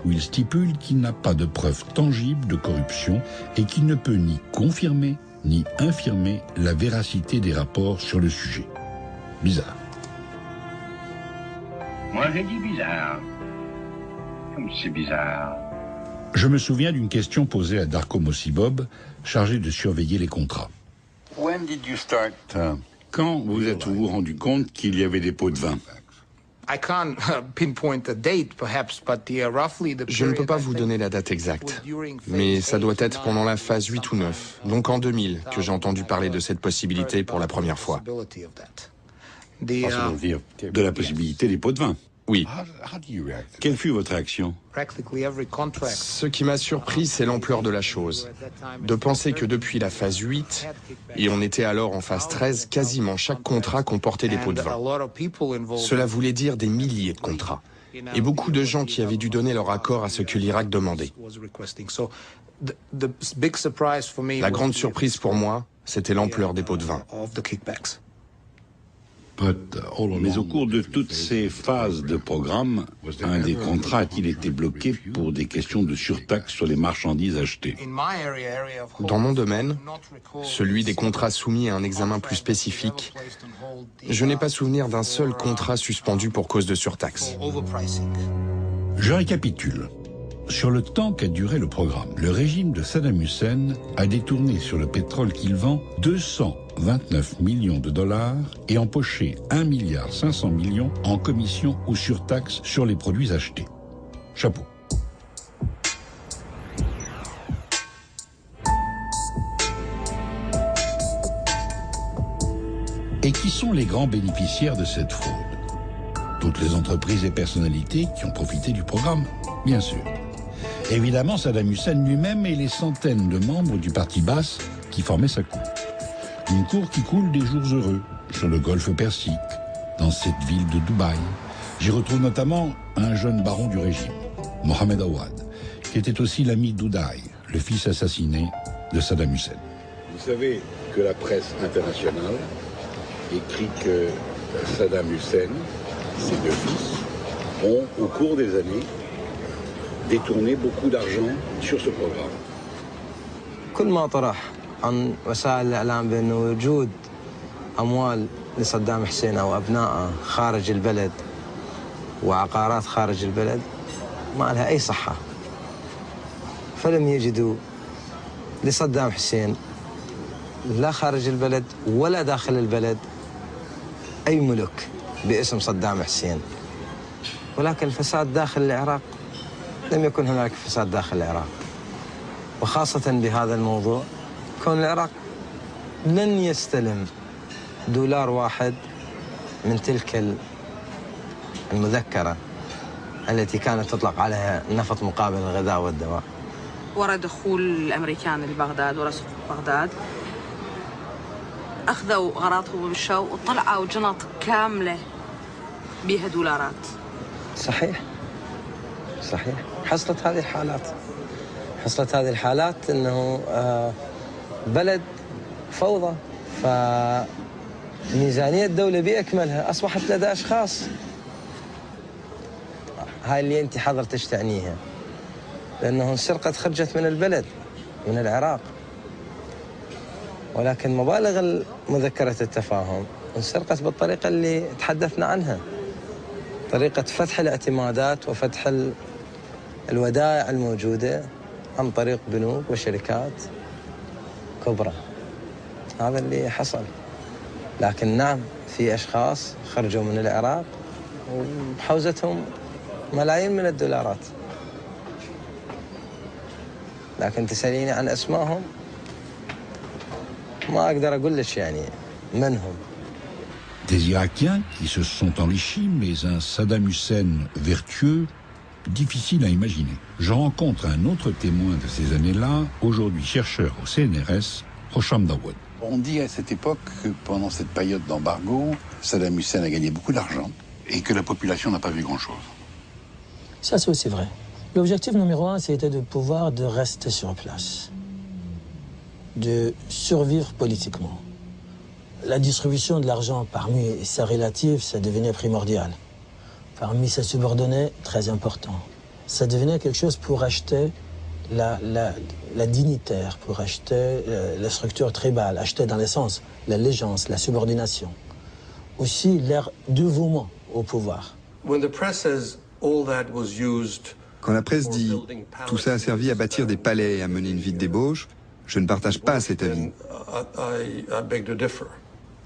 où il stipule qu'il n'a pas de preuves tangibles de corruption et qu'il ne peut ni confirmer ni infirmer la véracité des rapports sur le sujet. Bizarre. Moi, j'ai dit bizarre. Comme c'est bizarre. Je me souviens d'une question posée à Darko Mosibob, chargé de surveiller les contrats. When did you start? Quand vous êtes-vous rendu compte qu'il y avait des pots de vin? Je ne peux pas vous donner la date exacte, mais ça doit être pendant la phase 8 ou 9, donc en 2000, que j'ai entendu parler de cette possibilité pour la première fois. De la possibilité des pots de vin? Oui. Quelle fut votre réaction? Ce qui m'a surpris, c'est l'ampleur de la chose. De penser que depuis la phase 8, et on était alors en phase 13, quasiment chaque contrat comportait des pots de vin. Cela voulait dire des milliers de contrats. Et beaucoup de gens qui avaient dû donner leur accord à ce que l'Irak demandait. La grande surprise pour moi, c'était l'ampleur des pots de vin. Mais au cours de toutes ces phases de programme, un des contrats a-t-il été bloqué pour des questions de surtaxe sur les marchandises achetées? Dans mon domaine, celui des contrats soumis à un examen plus spécifique, je n'ai pas souvenir d'un seul contrat suspendu pour cause de surtaxe. Je récapitule. Sur le temps qu'a duré le programme, le régime de Saddam Hussein a détourné sur le pétrole qu'il vend 229 millions de dollars et empoché 1,5 milliard en commissions ou surtaxes sur les produits achetés. Chapeau. Et qui sont les grands bénéficiaires de cette fraude? Toutes les entreprises et personnalités qui ont profité du programme, bien sûr. Évidemment, Saddam Hussein lui-même et les centaines de membres du parti Baas qui formaient sa cour. Une cour qui coule des jours heureux sur le golfe Persique, dans cette ville de Dubaï. J'y retrouve notamment un jeune baron du régime, Mohamed Awad, qui était aussi l'ami d'Uday, le fils assassiné de Saddam Hussein. Vous savez que la presse internationale écrit que Saddam Hussein, ses deux fils, ont, au cours des années, détourné beaucoup d'argent sur ce programme. كل ما طرح عن وسائل الإعلام بأنه وجود أموال لصدام حسين أو أبنائه خارج البلد وعقارات خارج البلد ما لها أي صحة. فلم يجدوا لصدام حسين لا خارج البلد ولا داخل البلد أي ملك باسم صدام حسين. ولكن الفساد داخل العراق لم يكن هناك فساد داخل العراق. وخاصة بهذا الموضوع كون العراق لن يستلم دولار واحد من تلك المذكرة التي كانت تطلق عليها النفط مقابل الغذاء والدواء. ورا دخول الأمريكان لبغداد ورا سقوط بغداد أخذوا غراضهم بالشو وطلعوا جنط كاملة بها دولارات. صحيح صحيح. حصلت هذه الحالات أنه بلد فوضى، فميزانية الدولة بأكملها أصبحت لدى أشخاص. هاي اللي أنت حضرتش تعنيها، لأنه السرقة خرجت من البلد، من العراق، ولكن مبالغ مذكرة التفاهم انسرقت بالطريقة اللي تحدثنا عنها، طريقة فتح الاعتمادات وفتح الودائع الموجودة عن طريق بنوك وشركات كبرى. هذا اللي حصل. لكن نعم، في أشخاص خرجوا من العراق وبحوزتهم ملايين من الدولارات، لكن تسأليني عن أسمائهم ما أقدر أقول لك يعني من هم. Des Irakiens qui se sont enrichis, mais un Saddam Hussein vertueux, difficile à imaginer. Je rencontre un autre témoin de ces années-là, aujourd'hui chercheur au CNRS, Hosham Dawod. On dit à cette époque que pendant cette période d'embargo, Saddam Hussein a gagné beaucoup d'argent et que la population n'a pas vu grand-chose. Ça, c'est aussi vrai. L'objectif numéro 1, c'était de pouvoir de rester sur place, de survivre politiquement. La distribution de l'argent parmi ses relatifs, ça devenait primordial. Parmi ses subordonnés, très important. Ça devenait quelque chose pour acheter la dignitaire, pour acheter la structure tribale, acheter dans l'essence l'allégeance, la subordination. Aussi leur dévouement au pouvoir. Quand la presse dit « tout ça a servi à bâtir des palais et à mener une vie de débauche », je ne partage pas cet avis.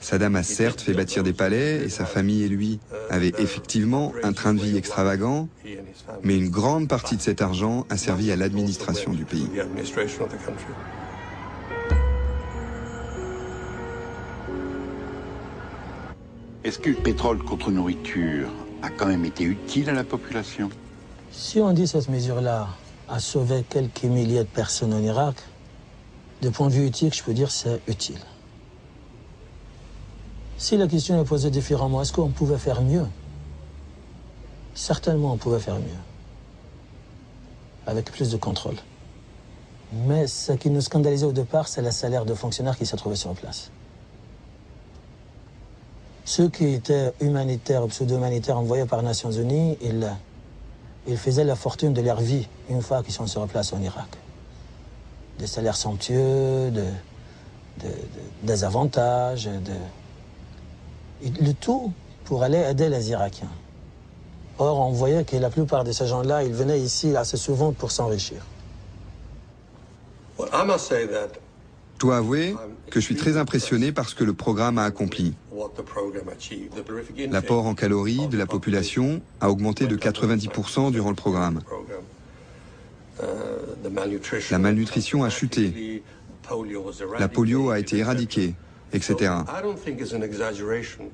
Saddam a certes fait bâtir des palais et sa famille et lui avaient effectivement un train de vie extravagant, mais une grande partie de cet argent a servi à l'administration du pays. Est-ce que le pétrole contre nourriture a quand même été utile à la population? Si on dit cette mesure-là a sauvé quelques milliers de personnes en Irak, de point de vue éthique, je peux dire que c'est utile. Si la question est posée différemment, est-ce qu'on pouvait faire mieux? Certainement, on pouvait faire mieux, avec plus de contrôle. Mais ce qui nous scandalisait au départ, c'est le salaire de fonctionnaires qui se trouvaient sur place. Ceux qui étaient humanitaires ou pseudo-humanitaires envoyés par les Nations Unies, ils faisaient la fortune de leur vie une fois qu'ils sont sur place en Irak. Des salaires somptueux, des avantages, le tout pour aller aider les Irakiens. Or, on voyait que la plupart de ces gens-là, ils venaient ici assez souvent pour s'enrichir. Je dois avouer que je suis très impressionné par ce que le programme a accompli. L'apport en calories de la population a augmenté de 90% durant le programme. La malnutrition a chuté. La polio a été éradiquée, etc.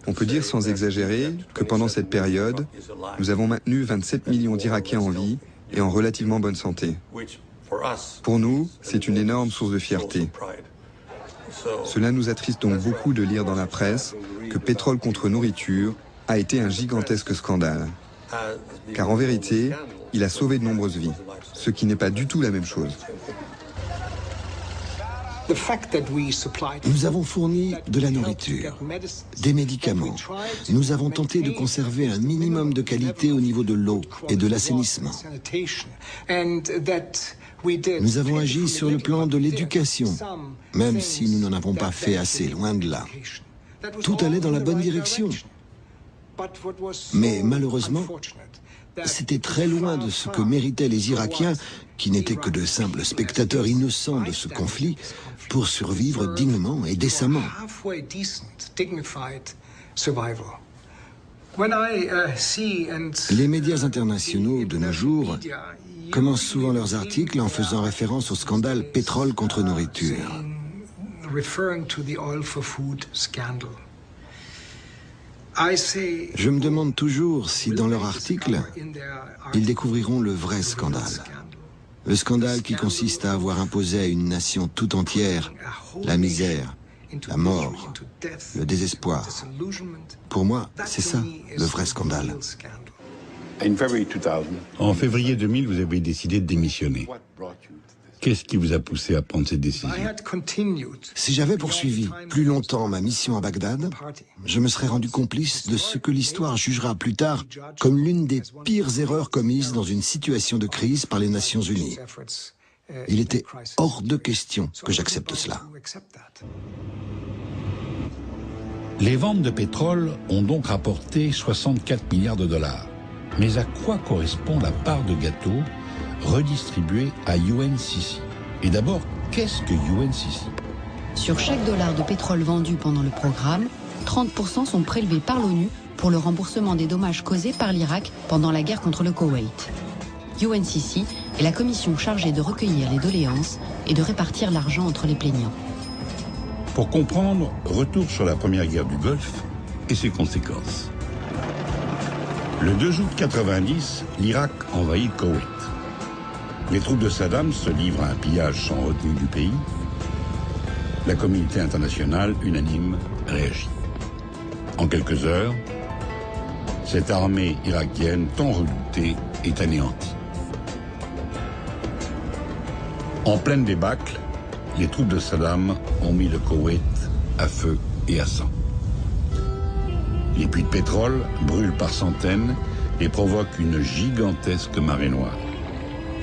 On peut dire sans exagérer que pendant cette période, nous avons maintenu 27 millions d'Irakiens en vie et en relativement bonne santé. Pour nous, c'est une énorme source de fierté. Cela nous attriste donc beaucoup de lire dans la presse que pétrole contre nourriture a été un gigantesque scandale. Car en vérité, il a sauvé de nombreuses vies, ce qui n'est pas du tout la même chose. Nous avons fourni de la nourriture, des médicaments. Nous avons tenté de conserver un minimum de qualité au niveau de l'eau et de l'assainissement. Nous avons agi sur le plan de l'éducation, même si nous n'en avons pas fait assez, loin de là. Tout allait dans la bonne direction. Mais malheureusement, c'était très loin de ce que méritaient les Irakiens, qui n'étaient que de simples spectateurs innocents de ce conflit, pour survivre dignement et décemment. Les médias internationaux de nos jours commencent souvent leurs articles en faisant référence au scandale pétrole contre nourriture. Je me demande toujours si dans leur article, ils découvriront le vrai scandale. Le scandale qui consiste à avoir imposé à une nation tout entière la misère, la mort, le désespoir. Pour moi, c'est ça, le vrai scandale. En février 2000, vous avez décidé de démissionner. Qu'est-ce qui vous a poussé à prendre cette décision? Si j'avais poursuivi plus longtemps ma mission à Bagdad, je me serais rendu complice de ce que l'histoire jugera plus tard comme l'une des pires erreurs commises dans une situation de crise par les Nations Unies. Il était hors de question que j'accepte cela. Les ventes de pétrole ont donc rapporté 64 milliards de dollars. Mais à quoi correspond la part de gâteau redistribuée à UNCC? Et d'abord, qu'est-ce que UNCC? Sur chaque dollar de pétrole vendu pendant le programme, 30% sont prélevés par l'ONU pour le remboursement des dommages causés par l'Irak pendant la guerre contre le Koweït. UNCC est la commission chargée de recueillir les doléances et de répartir l'argent entre les plaignants. Pour comprendre, retour sur la première guerre du Golfe et ses conséquences. Le 2 août 90, l'Irak envahit le Koweït. Les troupes de Saddam se livrent à un pillage sans retenue du pays. La communauté internationale, unanime, réagit. En quelques heures, cette armée irakienne tant redoutée est anéantie. En pleine débâcle, les troupes de Saddam ont mis le Koweït à feu et à sang. Les puits de pétrole brûlent par centaines et provoquent une gigantesque marée noire.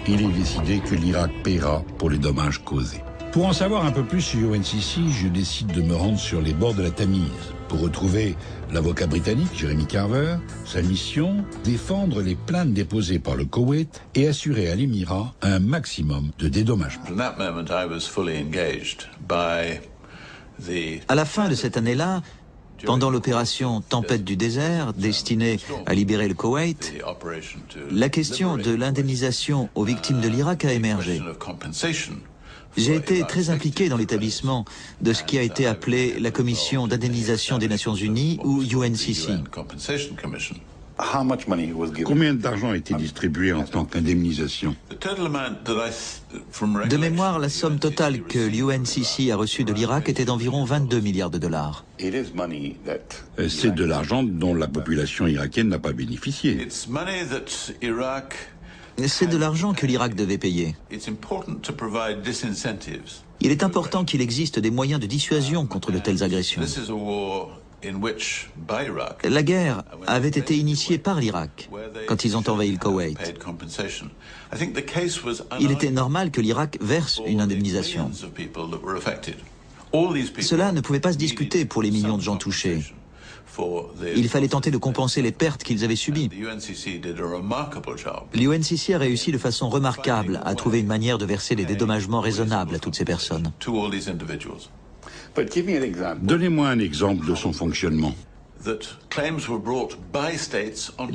Il est décidé que l'Irak paiera pour les dommages causés. Pour en savoir un peu plus sur UNCC, je décide de me rendre sur les bords de la Tamise pour retrouver l'avocat britannique Jeremy Carver. Sa mission, défendre les plaintes déposées par le Koweït et assurer à l'Émirat un maximum de dédommagement. À la fin de cette année-là, pendant l'opération Tempête du désert, destinée à libérer le Koweït, la question de l'indemnisation aux victimes de l'Irak a émergé. J'ai été très impliqué dans l'établissement de ce qui a été appelé la Commission d'indemnisation des Nations Unies ou UNCC. Combien d'argent a été distribué en tant qu'indemnisation? De mémoire, la somme totale que l'UNCC a reçue de l'Irak était d'environ 22 milliards de dollars. C'est de l'argent dont la population irakienne n'a pas bénéficié. C'est de l'argent que l'Irak devait payer. Il est important qu'il existe des moyens de dissuasion contre de telles agressions. La guerre avait été initiée par l'Irak quand ils ont envahi le Koweït. Il était normal que l'Irak verse une indemnisation. Cela ne pouvait pas se discuter pour les millions de gens touchés. Il fallait tenter de compenser les pertes qu'ils avaient subies. L'UNCC a réussi de façon remarquable à trouver une manière de verser des dédommagements raisonnables à toutes ces personnes. Donnez-moi un exemple de son fonctionnement.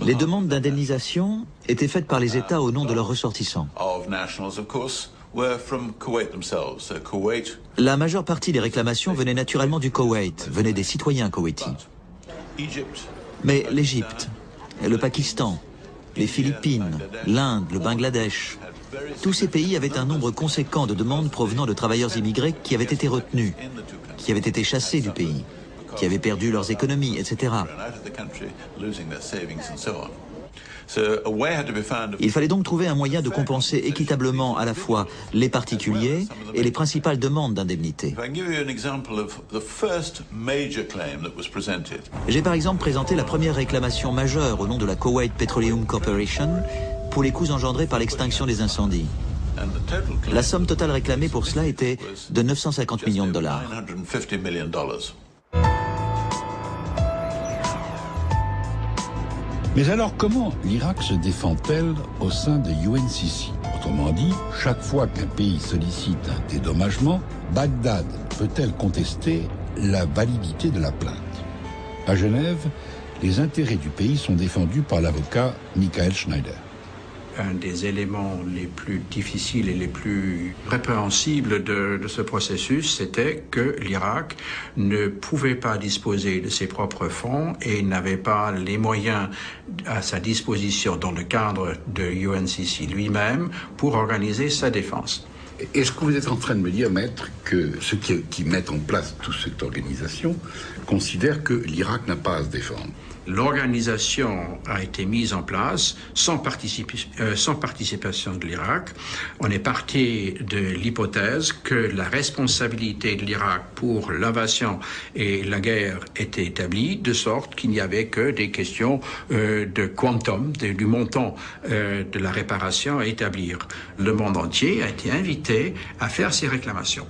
Les demandes d'indemnisation étaient faites par les États au nom de leurs ressortissants. La majeure partie des réclamations venait naturellement du Koweït, venaient des citoyens koweïtis. Mais l'Égypte, le Pakistan, les Philippines, l'Inde, le Bangladesh, tous ces pays avaient un nombre conséquent de demandes provenant de travailleurs immigrés qui avaient été retenus, qui avaient été chassés du pays, qui avaient perdu leurs économies, etc. Il fallait donc trouver un moyen de compenser équitablement à la fois les particuliers et les principales demandes d'indemnité. J'ai par exemple présenté la première réclamation majeure au nom de la Kuwait Petroleum Corporation pour les coûts engendrés par l'extinction des incendies. La somme totale réclamée pour cela était de 950 millions de dollars. Mais alors comment l'Irak se défend-elle au sein de UNCC? Autrement dit, chaque fois qu'un pays sollicite un dédommagement, Bagdad peut-elle contester la validité de la plainte? À Genève, les intérêts du pays sont défendus par l'avocat Michael Schneider. un des éléments les plus difficiles et les plus répréhensibles de ce processus, c'était que l'Irak ne pouvait pas disposer de ses propres fonds et n'avait pas les moyens à sa disposition dans le cadre de UNCC lui-même pour organiser sa défense. Est-ce que vous êtes en train de me dire, maître, que ceux qui mettent en place toute cette organisation considèrent que l'Irak n'a pas à se défendre? L'organisation a été mise en place sans participation de l'Irak. On est parti de l'hypothèse que la responsabilité de l'Irak pour l'invasion et la guerre était établie, de sorte qu'il n'y avait que des questions de quantum, du montant de la réparation à établir. Le monde entier a été invité à faire ces réclamations.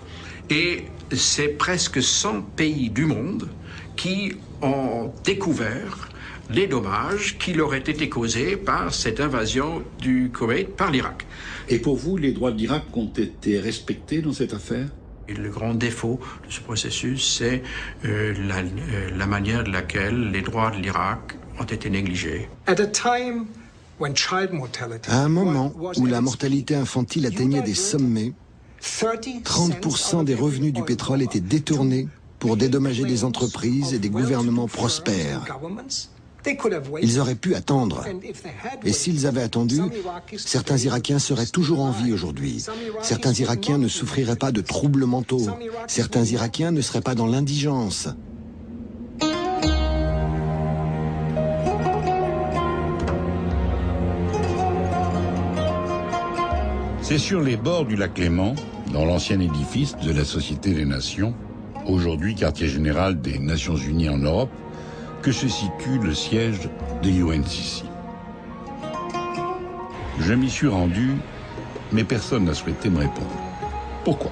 Et c'est presque 100 pays du monde qui ont découvert les dommages qui leur étaient été causés par cette invasion du Koweït par l'Irak. Et pour vous, les droits de l'Irak ont été respectés dans cette affaire? Et le grand défaut de ce processus, c'est la manière de laquelle les droits de l'Irak ont été négligés. À un moment où la mortalité infantile atteignait des sommets, 30% des revenus du pétrole étaient détournés pour dédommager des entreprises et des gouvernements prospères. Ils auraient pu attendre. Et s'ils avaient attendu, certains Irakiens seraient toujours en vie aujourd'hui. Certains Irakiens ne souffriraient pas de troubles mentaux. Certains Irakiens ne seraient pas dans l'indigence. C'est sur les bords du lac Léman, dans l'ancien édifice de la Société des Nations, aujourd'hui quartier général des Nations Unies en Europe, que se situe le siège de UNCC. Je m'y suis rendu, mais personne n'a souhaité me répondre. Pourquoi?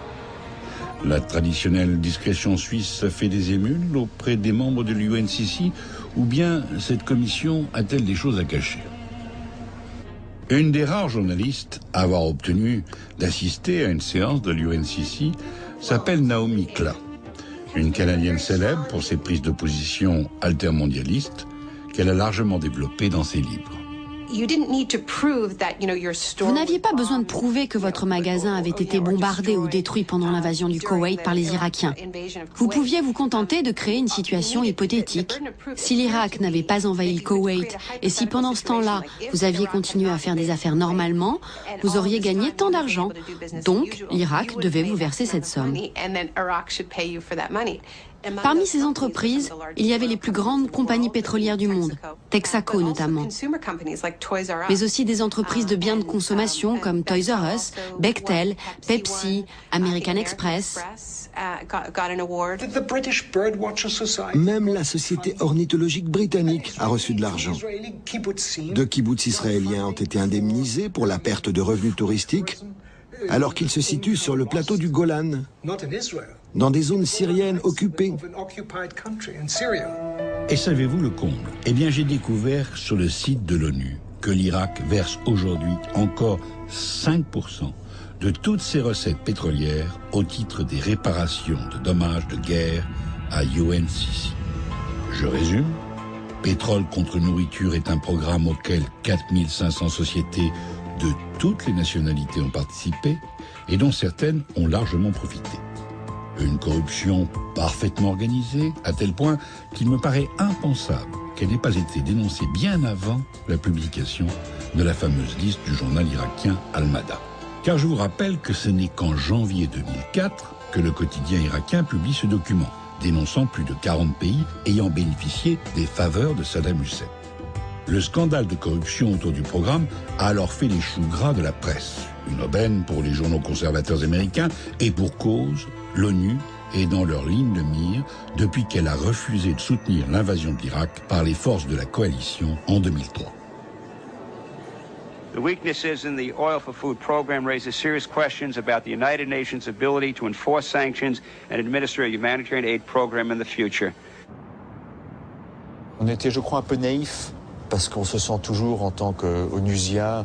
La traditionnelle discrétion suisse fait des émules auprès des membres de l'UNCC, ou bien cette commission a-t-elle des choses à cacher? Une des rares journalistes à avoir obtenu d'assister à une séance de l'UNCC s'appelle Naomi Klein, une Canadienne célèbre pour ses prises de position altermondialistes qu'elle a largement développées dans ses livres. Vous n'aviez pas besoin de prouver que votre magasin avait été bombardé ou détruit pendant l'invasion du Koweït par les Irakiens. Vous pouviez vous contenter de créer une situation hypothétique. Si l'Irak n'avait pas envahi le Koweït et si pendant ce temps-là, vous aviez continué à faire des affaires normalement, vous auriez gagné tant d'argent. Donc, l'Irak devait vous verser cette somme. Parmi ces entreprises, il y avait les plus grandes compagnies pétrolières du monde, Texaco notamment, mais aussi des entreprises de biens de consommation comme Toys R Us, Bechtel, Pepsi, American Express. Même la société ornithologique britannique a reçu de l'argent. 2 kibboutz israéliens ont été indemnisés pour la perte de revenus touristiques, alors qu'ils se situent sur le plateau du Golan, dans des zones syriennes occupées. Et savez-vous le comble? Eh bien, j'ai découvert sur le site de l'ONU que l'Irak verse aujourd'hui encore 5% de toutes ses recettes pétrolières au titre des réparations de dommages de guerre à UNCC. Je résume. Pétrole contre nourriture est un programme auquel 4500 sociétés de toutes les nationalités ont participé et dont certaines ont largement profité. Une corruption parfaitement organisée, à tel point qu'il me paraît impensable qu'elle n'ait pas été dénoncée bien avant la publication de la fameuse liste du journal irakien Al-Mada. Car je vous rappelle que ce n'est qu'en janvier 2004 que le quotidien irakien publie ce document, dénonçant plus de 40 pays ayant bénéficié des faveurs de Saddam Hussein. Le scandale de corruption autour du programme a alors fait les choux gras de la presse. Une aubaine pour les journaux conservateurs américains et pour cause, l'ONU est dans leur ligne de mire depuis qu'elle a refusé de soutenir l'invasion de l'Irak par les forces de la coalition en 2003. The weaknesses in the oil for food program raises serious questions about the United Nations' ability to enforce sanctions and administer a humanitarian aid program in the future. On était, je crois, un peu naïfs parce qu'on se sent toujours, en tant qu'onusien,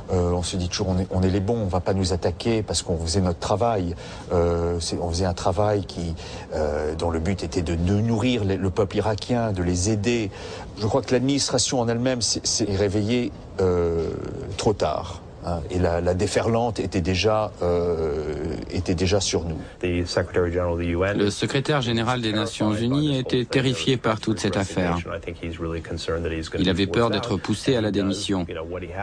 On se dit toujours on est les bons, on ne va pas nous attaquer parce qu'on faisait notre travail. On faisait un travail dont le but était de nourrir le peuple irakien, de les aider. Je crois que l'administration en elle-même s'est réveillée trop tard. Et la déferlante était déjà sur nous. Le secrétaire général des Nations Unies était terrifié par toute cette affaire. Il avait peur d'être poussé à la démission.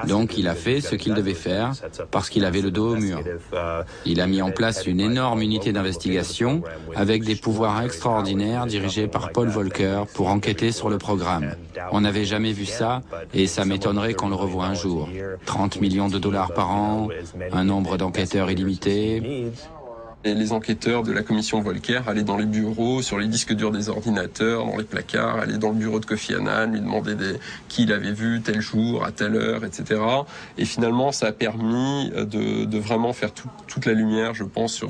Donc il a fait ce qu'il devait faire parce qu'il avait le dos au mur. Il a mis en place une énorme unité d'investigation avec des pouvoirs extraordinaires dirigés par Paul Volcker pour enquêter sur le programme. On n'avait jamais vu ça et ça m'étonnerait qu'on le revoie un jour. 30 millions de dollars par an, un nombre d'enquêteurs illimité. Et les enquêteurs de la commission Volcker allaient dans les bureaux, sur les disques durs des ordinateurs, dans les placards, allaient dans le bureau de Kofi Annan, lui demander qui il avait vu tel jour, à telle heure, etc. Et finalement, ça a permis de vraiment faire toute la lumière, je pense,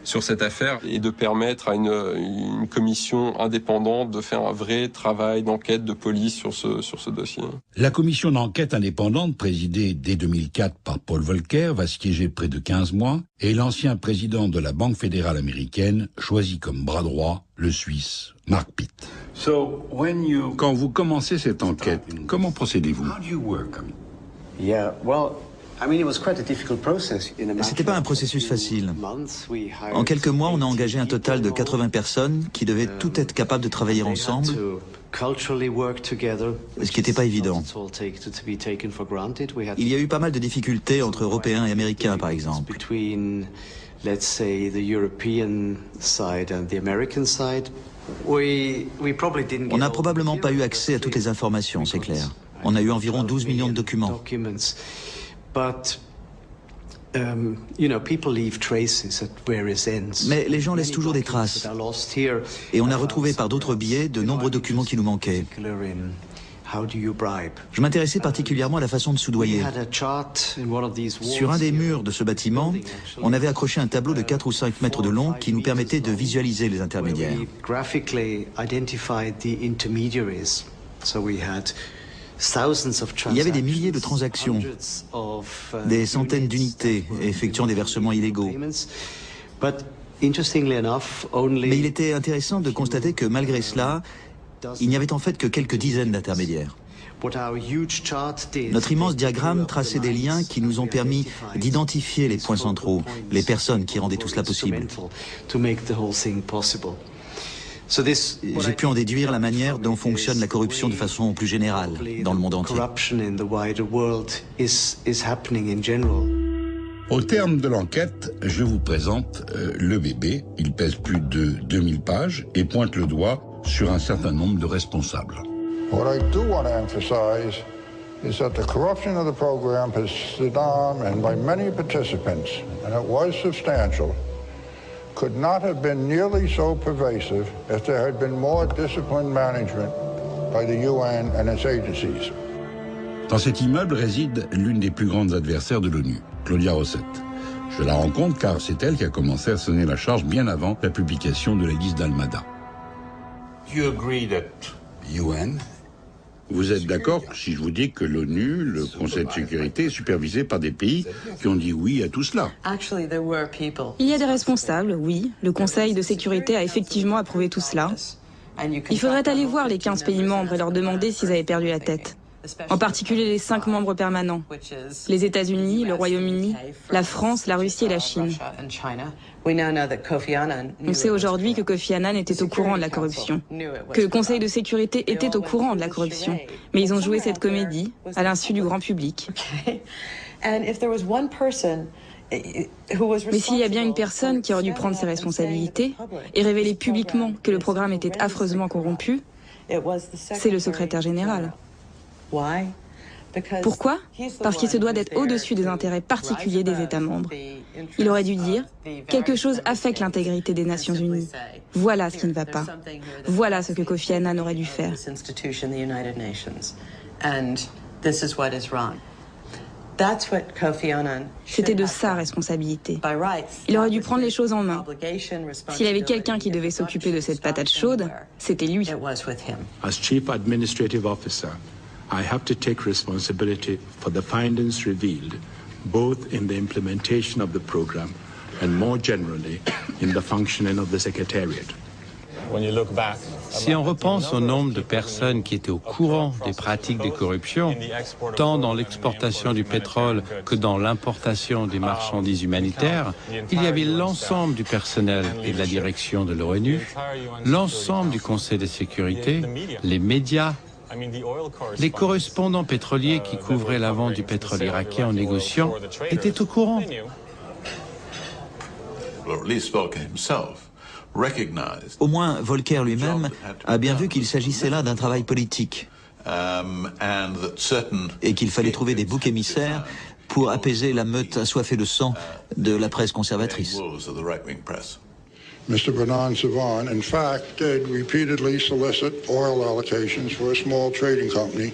sur cette affaire et de permettre à une commission indépendante de faire un vrai travail d'enquête de police sur ce dossier. La commission d'enquête indépendante, présidée dès 2004 par Paul Volcker, va siéger près de 15 mois et l'ancien président de la Banque fédérale américaine choisit comme bras droit le Suisse Mark Pitt. Quand vous commencez cette enquête, comment procédez-vous? C'était pas un processus facile. En quelques mois, on a engagé un total de 80 personnes qui devaient toutes être capables de travailler ensemble, ce qui n'était pas évident. Il y a eu pas mal de difficultés entre Européens et Américains, par exemple. On n'a probablement pas eu accès à toutes les informations, c'est clair. On a eu environ 12 millions de documents. Mais les gens laissent toujours des traces. Et on a retrouvé par d'autres biais de nombreux documents qui nous manquaient. Je m'intéressais particulièrement à la façon de soudoyer. Sur un des murs de ce bâtiment, on avait accroché un tableau de 4 ou 5 mètres de long qui nous permettait de visualiser les intermédiaires. Il y avait des milliers de transactions, des centaines d'unités effectuant des versements illégaux. Mais il était intéressant de constater que malgré cela, il n'y avait en fait que quelques dizaines d'intermédiaires. Notre immense diagramme traçait des liens qui nous ont permis d'identifier les points centraux, les personnes qui rendaient tout cela possible. J'ai pu en déduire la manière dont fonctionne la corruption de façon plus générale dans le monde entier. Au terme de l'enquête, je vous présente le bébé. Il pèse plus de 2000 pages et pointe le doigt sur un certain nombre de responsables. What I do want to emphasize is that the corruption of the program has Saddam and by many participants, and it was substantial, could not have been nearly so pervasive if there had been more disciplined management by the UN and its agencies. Dans cet immeuble réside l'une des plus grandes adversaires de l'ONU, Claudia Rosset. Je la rencontre car c'est elle qui a commencé à sonner la charge bien avant la publication de la liste d'Almada. Vous êtes d'accord si je vous dis que l'ONU, le Conseil de sécurité, est supervisé par des pays qui ont dit oui à tout cela? Il y a des responsables, oui. Le Conseil de sécurité a effectivement approuvé tout cela. Il faudrait aller voir les 15 pays membres et leur demander s'ils avaient perdu la tête. En particulier les 5 membres permanents, les États-Unis, le Royaume-Uni, la France, la Russie et la Chine. On sait aujourd'hui que Kofi Annan était au courant de la corruption, que le Conseil de sécurité était au courant de la corruption, mais ils ont joué cette comédie à l'insu du grand public. Mais s'il y a bien une personne qui aurait dû prendre ses responsabilités et révéler publiquement que le programme était affreusement corrompu, c'est le secrétaire général. Pourquoi? Parce qu'il se doit d'être au-dessus des intérêts particuliers des États membres. Il aurait dû dire « Quelque chose affecte l'intégrité des Nations Unies. Voilà ce qui ne va pas. Voilà ce que Kofi Annan aurait dû faire. » C'était de sa responsabilité. Il aurait dû prendre les choses en main. S'il y avait quelqu'un qui devait s'occuper de cette patate chaude, c'était lui. As Chief Administrative Officer, I have to take responsibility for the findings revealed, both in the implementation of the program and more generally in the functioning of the Secretariat. Si on repense au nombre de personnes qui étaient au courant des pratiques de corruption, tant dans l'exportation du pétrole que dans l'importation des marchandises humanitaires, il y avait l'ensemble du personnel et de la direction de l'ONU, l'ensemble du Conseil de sécurité, les médias, les correspondants pétroliers qui couvraient la vente du pétrole irakien en négociant étaient au courant. Au moins, Volcker lui-même a bien vu qu'il s'agissait là d'un travail politique et qu'il fallait trouver des boucs émissaires pour apaiser la meute assoiffée de sang de la presse conservatrice. Mr. Bernard Savon, in fact, did repeatedly solicit oil allocations for a small trading company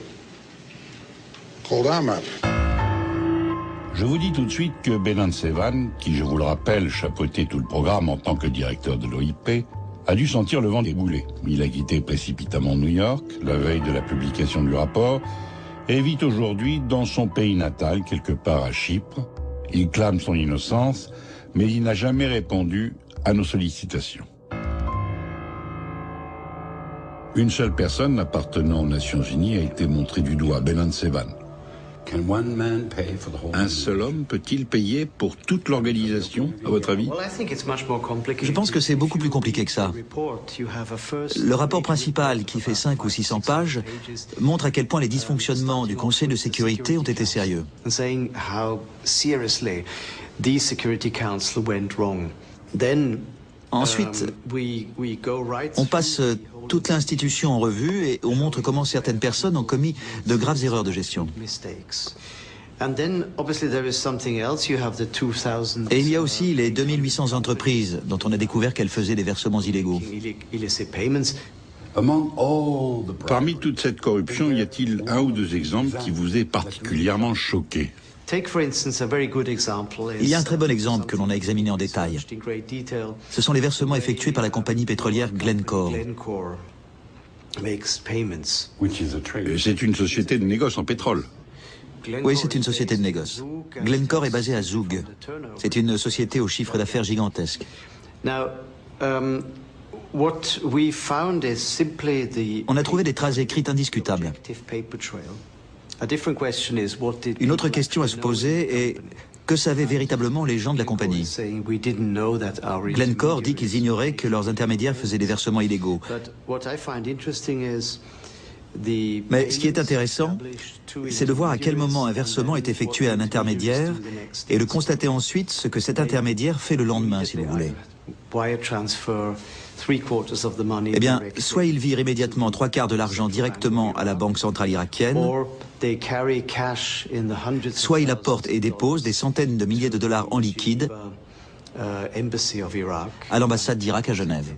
called AMAP. Je vous dis tout de suite que Benan Sevan, qui, je vous le rappelle, chapeautait tout le programme en tant que directeur de l'OIP, a dû sentir le vent débouler. Il a quitté précipitamment New York, la veille de la publication du rapport, et vit aujourd'hui dans son pays natal, quelque part à Chypre. Il clame son innocence, mais il n'a jamais répondu à nos sollicitations. Une seule personne appartenant aux Nations Unies a été montrée du doigt, Benan Sevan. Un seul homme peut-il payer pour toute l'organisation, à votre avis? Je pense que c'est beaucoup plus compliqué que ça. Le rapport principal, qui fait 500 ou 600 pages, montre à quel point les dysfonctionnements du Conseil de sécurité ont été sérieux. Ensuite, on passe toute l'institution en revue et on montre comment certaines personnes ont commis de graves erreurs de gestion. Et il y a aussi les 2800 entreprises dont on a découvert qu'elles faisaient des versements illégaux. Parmi toute cette corruption, y a-t-il un ou deux exemples qui vous aient particulièrement choqué? Il y a un très bon exemple que l'on a examiné en détail. Ce sont les versements effectués par la compagnie pétrolière Glencore. C'est une société de négoce en pétrole. Oui, c'est une société de négoce. Glencore est basée à Zug. C'est une société au chiffre d'affaires gigantesque. On a trouvé des traces écrites indiscutables. Une autre question à se poser est que savaient véritablement les gens de la compagnie? Glencore dit qu'ils ignoraient que leurs intermédiaires faisaient des versements illégaux. Mais ce qui est intéressant, c'est de voir à quel moment un versement est effectué à un intermédiaire et de constater ensuite ce que cet intermédiaire fait le lendemain, si vous voulez. Eh bien, soit il vire immédiatement 3/4 de l'argent directement à la Banque centrale irakienne, soit il apporte et dépose des centaines de milliers de dollars en liquide à l'ambassade d'Irak à Genève.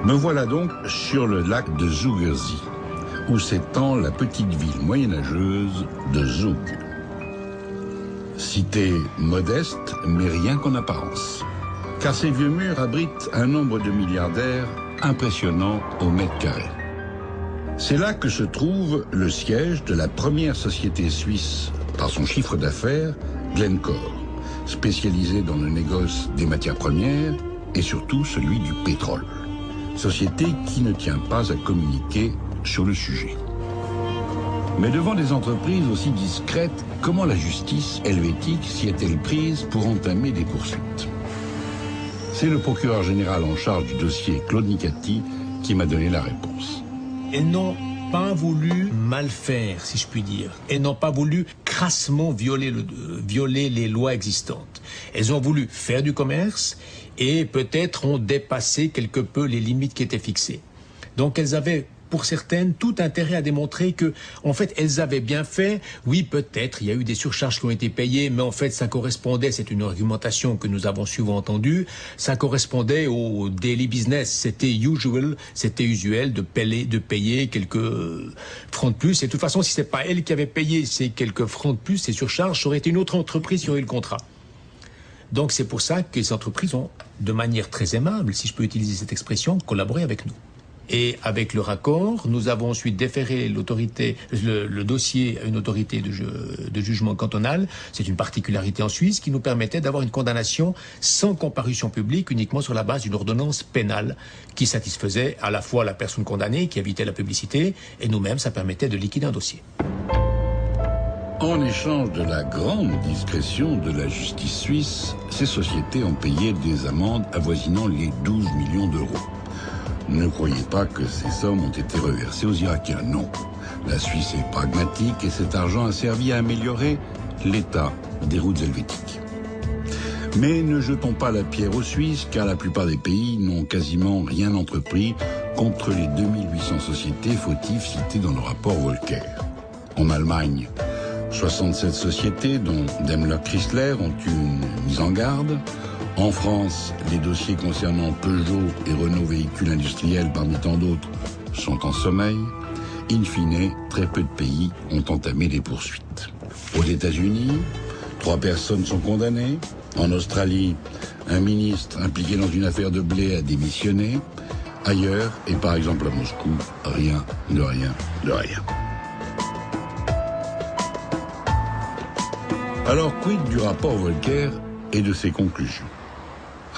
Me voilà donc sur le lac de Zugersi, où s'étend la petite ville moyenâgeuse de Zug. Cité modeste, mais rien qu'en apparence. Car ces vieux murs abritent un nombre de milliardaires impressionnant au mètre carré. C'est là que se trouve le siège de la première société suisse, par son chiffre d'affaires, Glencore, spécialisée dans le négoce des matières premières et surtout celui du pétrole. Société qui ne tient pas à communiquer sur le sujet. Mais devant des entreprises aussi discrètes, comment la justice helvétique s'y est-elle prise pour entamer des poursuites? C'est le procureur général en charge du dossier, Claude Nicati, qui m'a donné la réponse. Elles n'ont pas voulu mal faire, si je puis dire. Elles n'ont pas voulu crassement violer les lois existantes. Elles ont voulu faire du commerce et peut-être ont dépassé quelque peu les limites qui étaient fixées. Donc elles avaient, pour certaines, tout intérêt à démontrer que, en fait, elles avaient bien fait. Oui, peut-être, il y a eu des surcharges qui ont été payées, mais en fait, ça correspondait, c'est une argumentation que nous avons souvent entendue, ça correspondait au daily business. C'était usuel de payer quelques francs de plus. Et de toute façon, si c'est pas elles qui avaient payé ces quelques francs de plus, ces surcharges, ça aurait été une autre entreprise qui aurait eu le contrat. Donc c'est pour ça que les entreprises ont, de manière très aimable, si je peux utiliser cette expression, collaboré avec nous. Et avec le raccord, nous avons ensuite déféré le dossier à une autorité de jugement cantonal. C'est une particularité en Suisse qui nous permettait d'avoir une condamnation sans comparution publique, uniquement sur la base d'une ordonnance pénale qui satisfaisait à la fois la personne condamnée, qui évitait la publicité, et nous-mêmes, ça permettait de liquider un dossier. En échange de la grande discrétion de la justice suisse, ces sociétés ont payé des amendes avoisinant les 12 millions d'euros. Ne croyez pas que ces sommes ont été reversées aux Irakiens, non. La Suisse est pragmatique et cet argent a servi à améliorer l'état des routes helvétiques. Mais ne jetons pas la pierre aux Suisses, car la plupart des pays n'ont quasiment rien entrepris contre les 2800 sociétés fautives citées dans le rapport Volcker. En Allemagne, 67 sociétés, dont Daimler-Chrysler, ont une mise en garde. En France, les dossiers concernant Peugeot et Renault Véhicules Industriels, parmi tant d'autres, sont en sommeil. In fine, très peu de pays ont entamé des poursuites. Aux États-Unis, 3 personnes sont condamnées. En Australie, un ministre impliqué dans une affaire de blé a démissionné. Ailleurs, et par exemple à Moscou, rien de rien de rien. Alors, quid du rapport Volcker et de ses conclusions?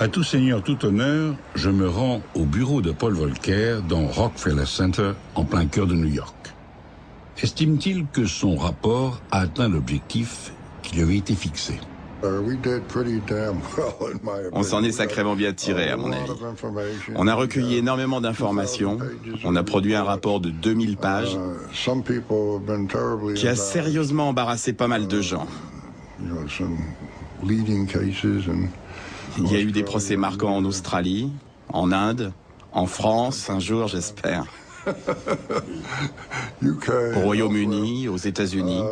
À tout seigneur, tout honneur, je me rends au bureau de Paul Volcker dans Rockefeller Center, en plein cœur de New York. Estime-t-il que son rapport a atteint l'objectif qui lui avait été fixé? On s'en est sacrément bien tiré, à mon avis. On a recueilli énormément d'informations. On a produit un rapport de 2000 pages qui a sérieusement embarrassé pas mal de gens. Il y a eu des procès marquants en Australie, en Inde, en France, un jour, j'espère. Au Royaume-Uni, aux États-Unis.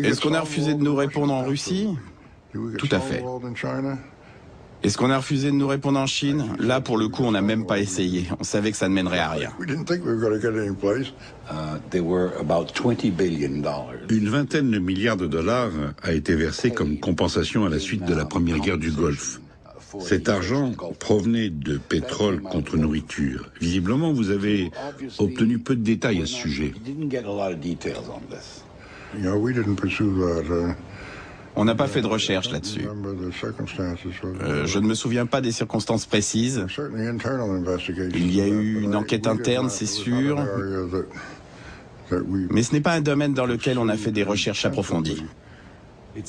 Est-ce qu'on a refusé de nous répondre en Russie? Tout à fait. Est-ce qu'on a refusé de nous répondre en Chine? Là, pour le coup, on n'a même pas essayé. On savait que ça ne mènerait à rien. Une vingtaine de milliards de dollars a été versée comme compensation à la suite de la première guerre du Golfe. Cet argent provenait de pétrole contre nourriture. Visiblement, vous avez obtenu peu de détails à ce sujet. On n'a pas fait de recherche là-dessus. Je ne me souviens pas des circonstances précises. Il y a eu une enquête interne, c'est sûr. Mais ce n'est pas un domaine dans lequel on a fait des recherches approfondies.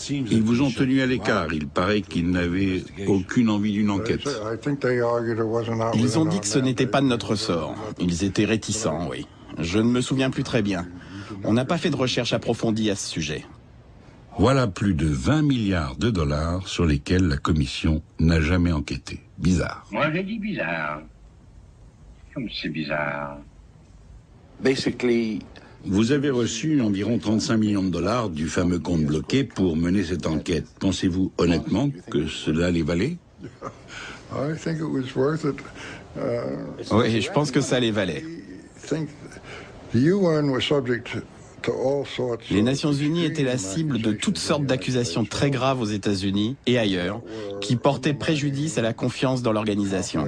Ils vous ont tenu à l'écart. Il paraît qu'ils n'avaient aucune envie d'une enquête. Ils ont dit que ce n'était pas de notre sort. Ils étaient réticents, oui. Je ne me souviens plus très bien. On n'a pas fait de recherche approfondie à ce sujet. Voilà plus de 20 milliards de dollars sur lesquels la commission n'a jamais enquêté. Bizarre. Moi, j'ai dit bizarre. Comme c'est bizarre. Vous avez reçu environ 35 millions de dollars du fameux compte bloqué pour mener cette enquête. Pensez-vous honnêtement que cela les valait? Oui, je pense que ça les valait. Les Nations Unies étaient la cible de toutes sortes d'accusations très graves aux États-Unis et ailleurs, qui portaient préjudice à la confiance dans l'organisation.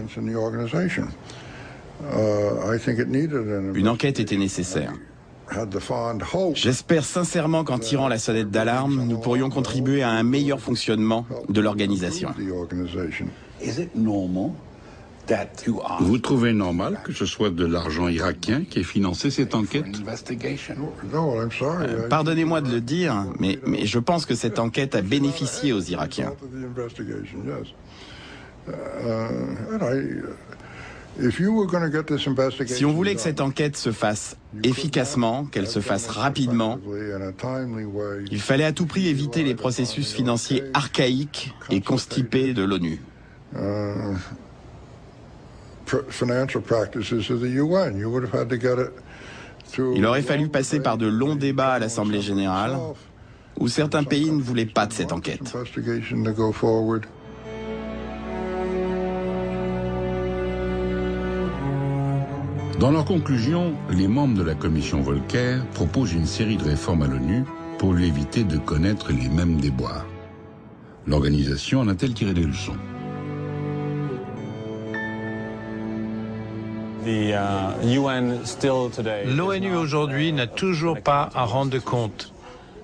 Une enquête était nécessaire. J'espère sincèrement qu'en tirant la sonnette d'alarme, nous pourrions contribuer à un meilleur fonctionnement de l'organisation. Vous trouvez normal que ce soit de l'argent irakien qui ait financé cette enquête? Pardonnez-moi de le dire, mais je pense que cette enquête a bénéficié aux Irakiens. Si on voulait que cette enquête se fasse efficacement, qu'elle se fasse rapidement, il fallait à tout prix éviter les processus financiers archaïques et constipés de l'ONU. Il aurait fallu passer par de longs débats à l'Assemblée générale, où certains pays ne voulaient pas de cette enquête. Dans leur conclusion, les membres de la commission Volcker proposent une série de réformes à l'ONU pour lui éviter de connaître les mêmes déboires. L'organisation en a-t-elle tiré des leçons? L'ONU aujourd'hui n'a toujours pas à rendre compte,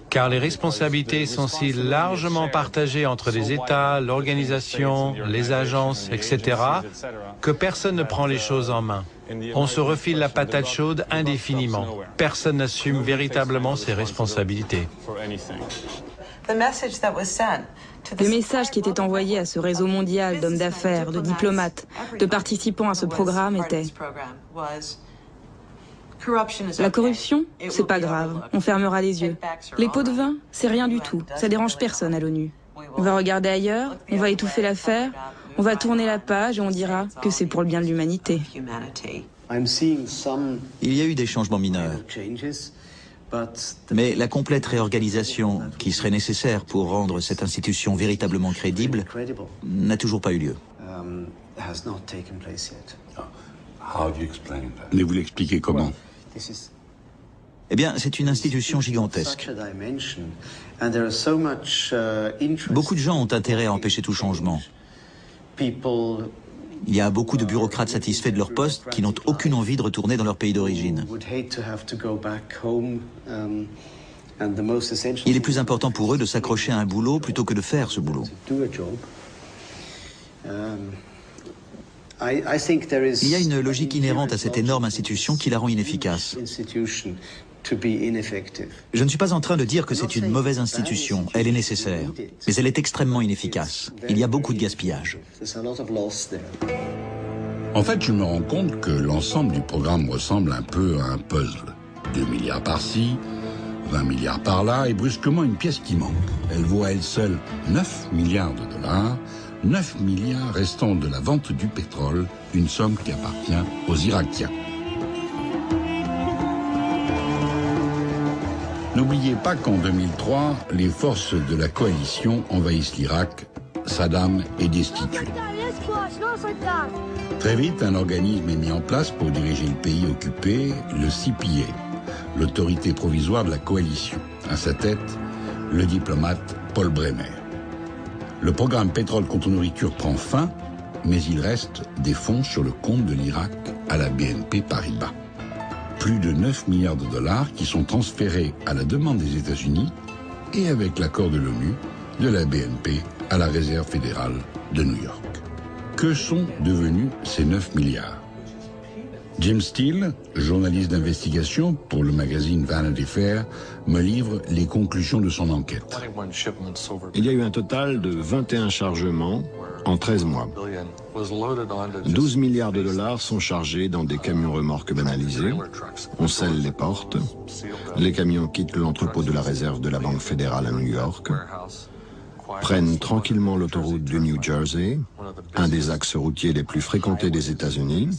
car les responsabilités sont si largement partagées entre les États, l'organisation, les agences, etc., que personne ne prend les choses en main. On se refile la patate chaude indéfiniment. Personne n'assume véritablement ses responsabilités. Le message qui était envoyé à ce réseau mondial d'hommes d'affaires, de diplomates, de participants à ce programme était: la corruption, c'est pas grave, on fermera les yeux. Les pots de vin, c'est rien du tout, ça dérange personne à l'ONU. On va regarder ailleurs, on va étouffer l'affaire, on va tourner la page et on dira que c'est pour le bien de l'humanité. Il y a eu des changements mineurs, mais la complète réorganisation qui serait nécessaire pour rendre cette institution véritablement crédible n'a toujours pas eu lieu. Mais vous l'expliquez comment? Eh bien, c'est une institution gigantesque. Beaucoup de gens ont intérêt à empêcher tout changement. Il y a beaucoup de bureaucrates satisfaits de leur poste qui n'ont aucune envie de retourner dans leur pays d'origine. Il est plus important pour eux de s'accrocher à un boulot plutôt que de faire ce boulot. Il y a une logique inhérente à cette énorme institution qui la rend inefficace. Je ne suis pas en train de dire que c'est une mauvaise institution, elle est nécessaire, mais elle est extrêmement inefficace. Il y a beaucoup de gaspillage. En fait, je me rends compte que l'ensemble du programme ressemble un peu à un puzzle. 2 milliards par-ci, 20 milliards par-là, et brusquement une pièce qui manque. Elle vaut à elle seule 9 milliards de dollars, 9 milliards restant de la vente du pétrole, une somme qui appartient aux Irakiens. N'oubliez pas qu'en 2003, les forces de la coalition envahissent l'Irak. Saddam est destitué. Très vite, un organisme est mis en place pour diriger le pays occupé, le CPA, l'autorité provisoire de la coalition. À sa tête, le diplomate Paul Bremer. Le programme pétrole contre nourriture prend fin, mais il reste des fonds sur le compte de l'Irak à la BNP Paribas. Plus de 9 milliards de dollars qui sont transférés à la demande des États-Unis et avec l'accord de l'ONU, de la BNP à la Réserve fédérale de New York. Que sont devenus ces 9 milliards? Jim Steele, journaliste d'investigation pour le magazine Vanity Fair, me livre les conclusions de son enquête. Il y a eu un total de 21 chargements en 13 mois. 12 milliards de dollars sont chargés dans des camions remorques banalisés. On scelle les portes. Les camions quittent l'entrepôt de la réserve de la Banque fédérale à New York, prennent tranquillement l'autoroute du New Jersey, un des axes routiers les plus fréquentés des États-Unis,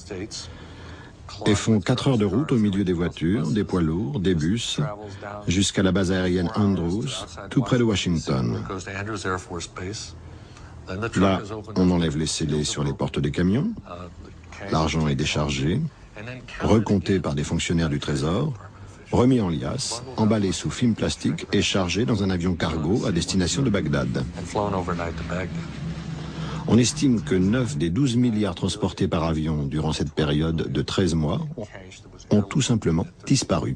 et font 4 heures de route au milieu des voitures, des poids lourds, des bus, jusqu'à la base aérienne Andrews, tout près de Washington. Là, on enlève les scellés sur les portes des camions, l'argent est déchargé, recompté par des fonctionnaires du Trésor, remis en liasse, emballé sous film plastique et chargé dans un avion cargo à destination de Bagdad. On estime que 9 des 12 milliards transportés par avion durant cette période de 13 mois ont tout simplement disparu.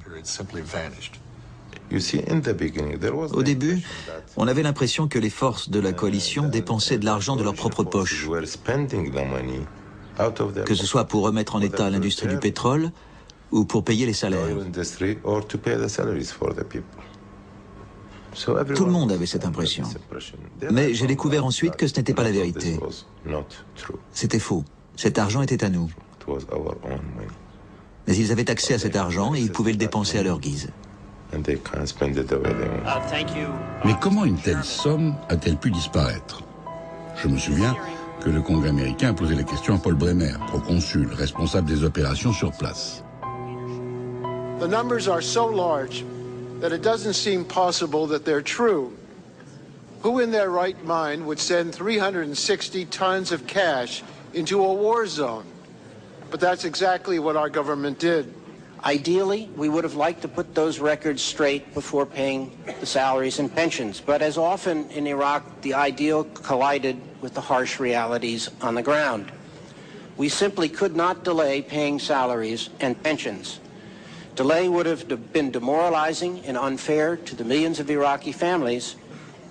Au début, on avait l'impression que les forces de la coalition dépensaient de l'argent de leur propre poche, que ce soit pour remettre en état l'industrie du pétrole ou pour payer les salaires. Tout le monde avait cette impression. Mais j'ai découvert ensuite que ce n'était pas la vérité. C'était faux. Cet argent était à nous. Mais ils avaient accès à cet argent et ils pouvaient le dépenser à leur guise. Mais comment une telle somme a-t-elle pu disparaître? Je me souviens que le Congrès américain a posé la question à Paul Bremer, proconsul, responsable des opérations sur place. The numbers are so large that it doesn't seem possible that they're true. Who in their right mind would send 360 tons of cash into a war zone? But that's exactly what our government did. Ideally, we would have liked to put those records straight before paying the salaries and pensions. But as often in Iraq, the ideal collided with the harsh realities on the ground. We simply could not delay paying salaries and pensions. Delay would have been demoralizing and unfair to the millions of Iraqi families,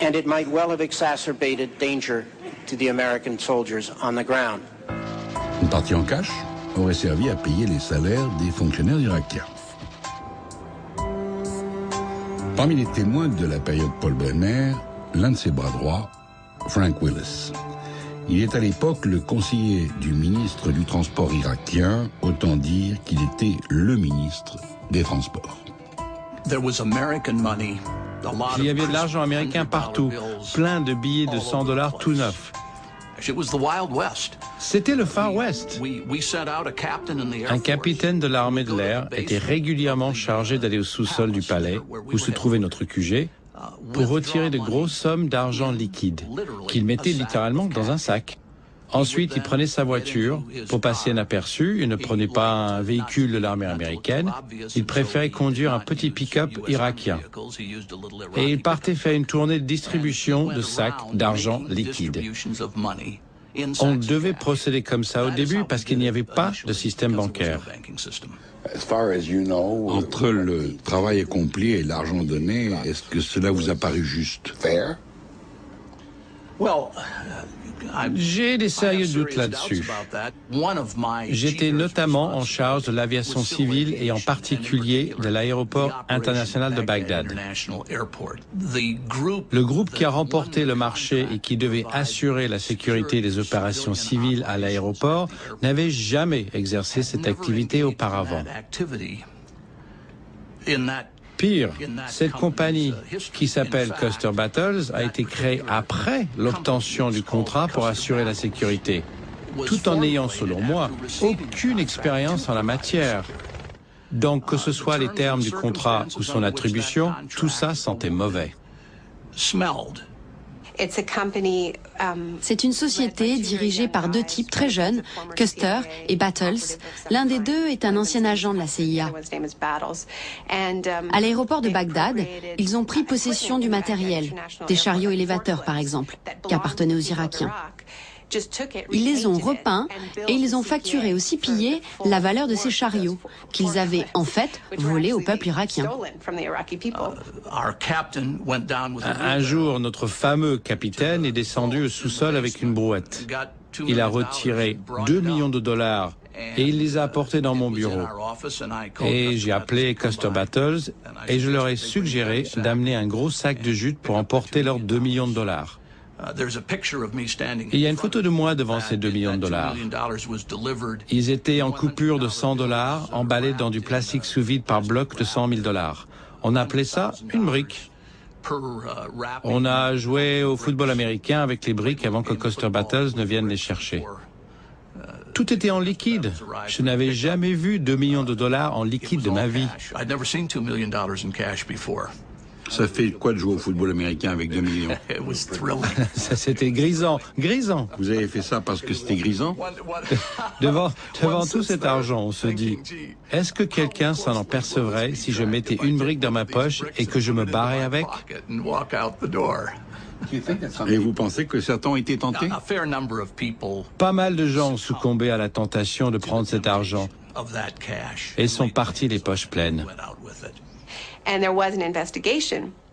and it might well have exacerbated danger to the American soldiers on the ground. Une partie en cash aurait servi à payer les salaires des fonctionnaires irakiens. Parmi les témoins de la période Paul Bremer, l'un de ses bras droits, Frank Willis. Il est à l'époque le conseiller du ministre du Transport irakien, autant dire qu'il était le ministre des Transports. Il y avait de l'argent américain partout, plein de billets de $100 tout neufs. C'était le Far West. Un capitaine de l'armée de l'air était régulièrement chargé d'aller au sous-sol du palais, où se trouvait notre QG, pour retirer de grosses sommes d'argent liquide, qu'il mettait littéralement dans un sac. Ensuite, il prenait sa voiture pour passer inaperçu. Il ne prenait pas un véhicule de l'armée américaine. Il préférait conduire un petit pick-up irakien. Et il partait faire une tournée de distribution de sacs d'argent liquide. On devait procéder comme ça au début parce qu'il n'y avait pas de système bancaire. Entre le travail accompli et l'argent donné, est-ce que cela vous a paru juste? J'ai des sérieux doutes là-dessus. J'étais notamment en charge de l'aviation civile et en particulier de l'aéroport international de Bagdad. Le groupe qui a remporté le marché et qui devait assurer la sécurité des opérations civiles à l'aéroport n'avait jamais exercé cette activité auparavant. Pire, cette compagnie, qui s'appelle Custer Battles, a été créée après l'obtention du contrat pour assurer la sécurité, tout en n'ayant, selon moi, aucune expérience en la matière. Donc, que ce soit les termes du contrat ou son attribution, tout ça sentait mauvais. C'est une société dirigée par deux types très jeunes, Custer et Battles. L'un des deux est un ancien agent de la CIA. À l'aéroport de Bagdad, ils ont pris possession du matériel, des chariots élévateurs par exemple, qui appartenaient aux Irakiens. Ils les ont repeints et ils ont facturé aux CPA la valeur de ces chariots, qu'ils avaient en fait volés au peuple irakien. Un jour, notre fameux capitaine est descendu au sous-sol avec une brouette. Il a retiré $2 millions et il les a apportés dans mon bureau. Et j'ai appelé Custer Battles et je leur ai suggéré d'amener un gros sac de jute pour emporter leurs $2 millions. Il y a une photo de moi devant ces $2 millions. Ils étaient en coupure de $100, emballés dans du plastique sous vide par bloc de $100 000. On appelait ça une brique. On a joué au football américain avec les briques avant que Custer Battles ne vienne les chercher. Tout était en liquide. Je n'avais jamais vu $2 millions en liquide de ma vie. Ça fait quoi de jouer au football américain avec 2 millions? Ça, c'était grisant, grisant. Vous avez fait ça parce que c'était grisant? Devant tout cet argent, on se dit, est-ce que quelqu'un s'en percevrait si je mettais une brique dans ma poche et que je me barrais avec? Et vous pensez que certains ont été tentés? Pas mal de gens ont succombé à la tentation de prendre cet argent et sont partis les poches pleines.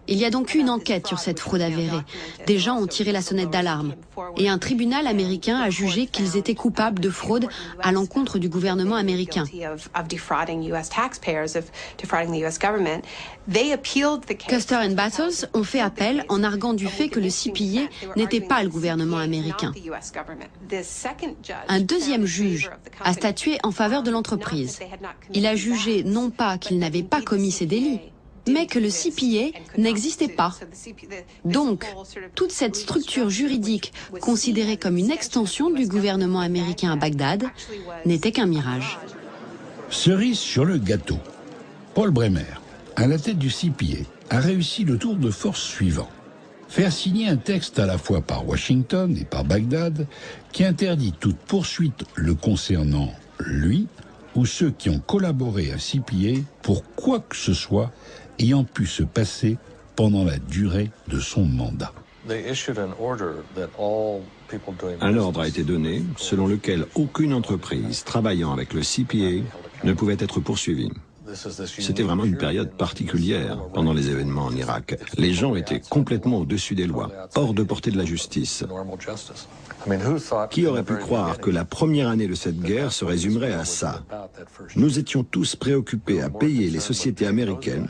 Il y a donc eu une enquête sur cette fraude avérée. Des gens ont tiré la sonnette d'alarme. Et un tribunal américain a jugé qu'ils étaient coupables de fraude à l'encontre du gouvernement américain. Custer and Battles ont fait appel en arguant du fait que le CPA n'était pas le gouvernement américain. Un deuxième juge a statué en faveur de l'entreprise. Il a jugé non pas qu'ils n'avaient pas commis ces délits, mais que le CPA n'existait pas. Donc, toute cette structure juridique, considérée comme une extension du gouvernement américain à Bagdad, n'était qu'un mirage. Cerise sur le gâteau. Paul Bremer, à la tête du CPA, a réussi le tour de force suivant. Faire signer un texte à la fois par Washington et par Bagdad qui interdit toute poursuite le concernant, lui, ou ceux qui ont collaboré à CPA pour quoi que ce soit ayant pu se passer pendant la durée de son mandat. Un ordre a été donné selon lequel aucune entreprise travaillant avec le CPA ne pouvait être poursuivie. C'était vraiment une période particulière pendant les événements en Irak. Les gens étaient complètement au-dessus des lois, hors de portée de la justice. Qui aurait pu croire que la première année de cette guerre se résumerait à ça? Nous étions tous préoccupés à payer les sociétés américaines,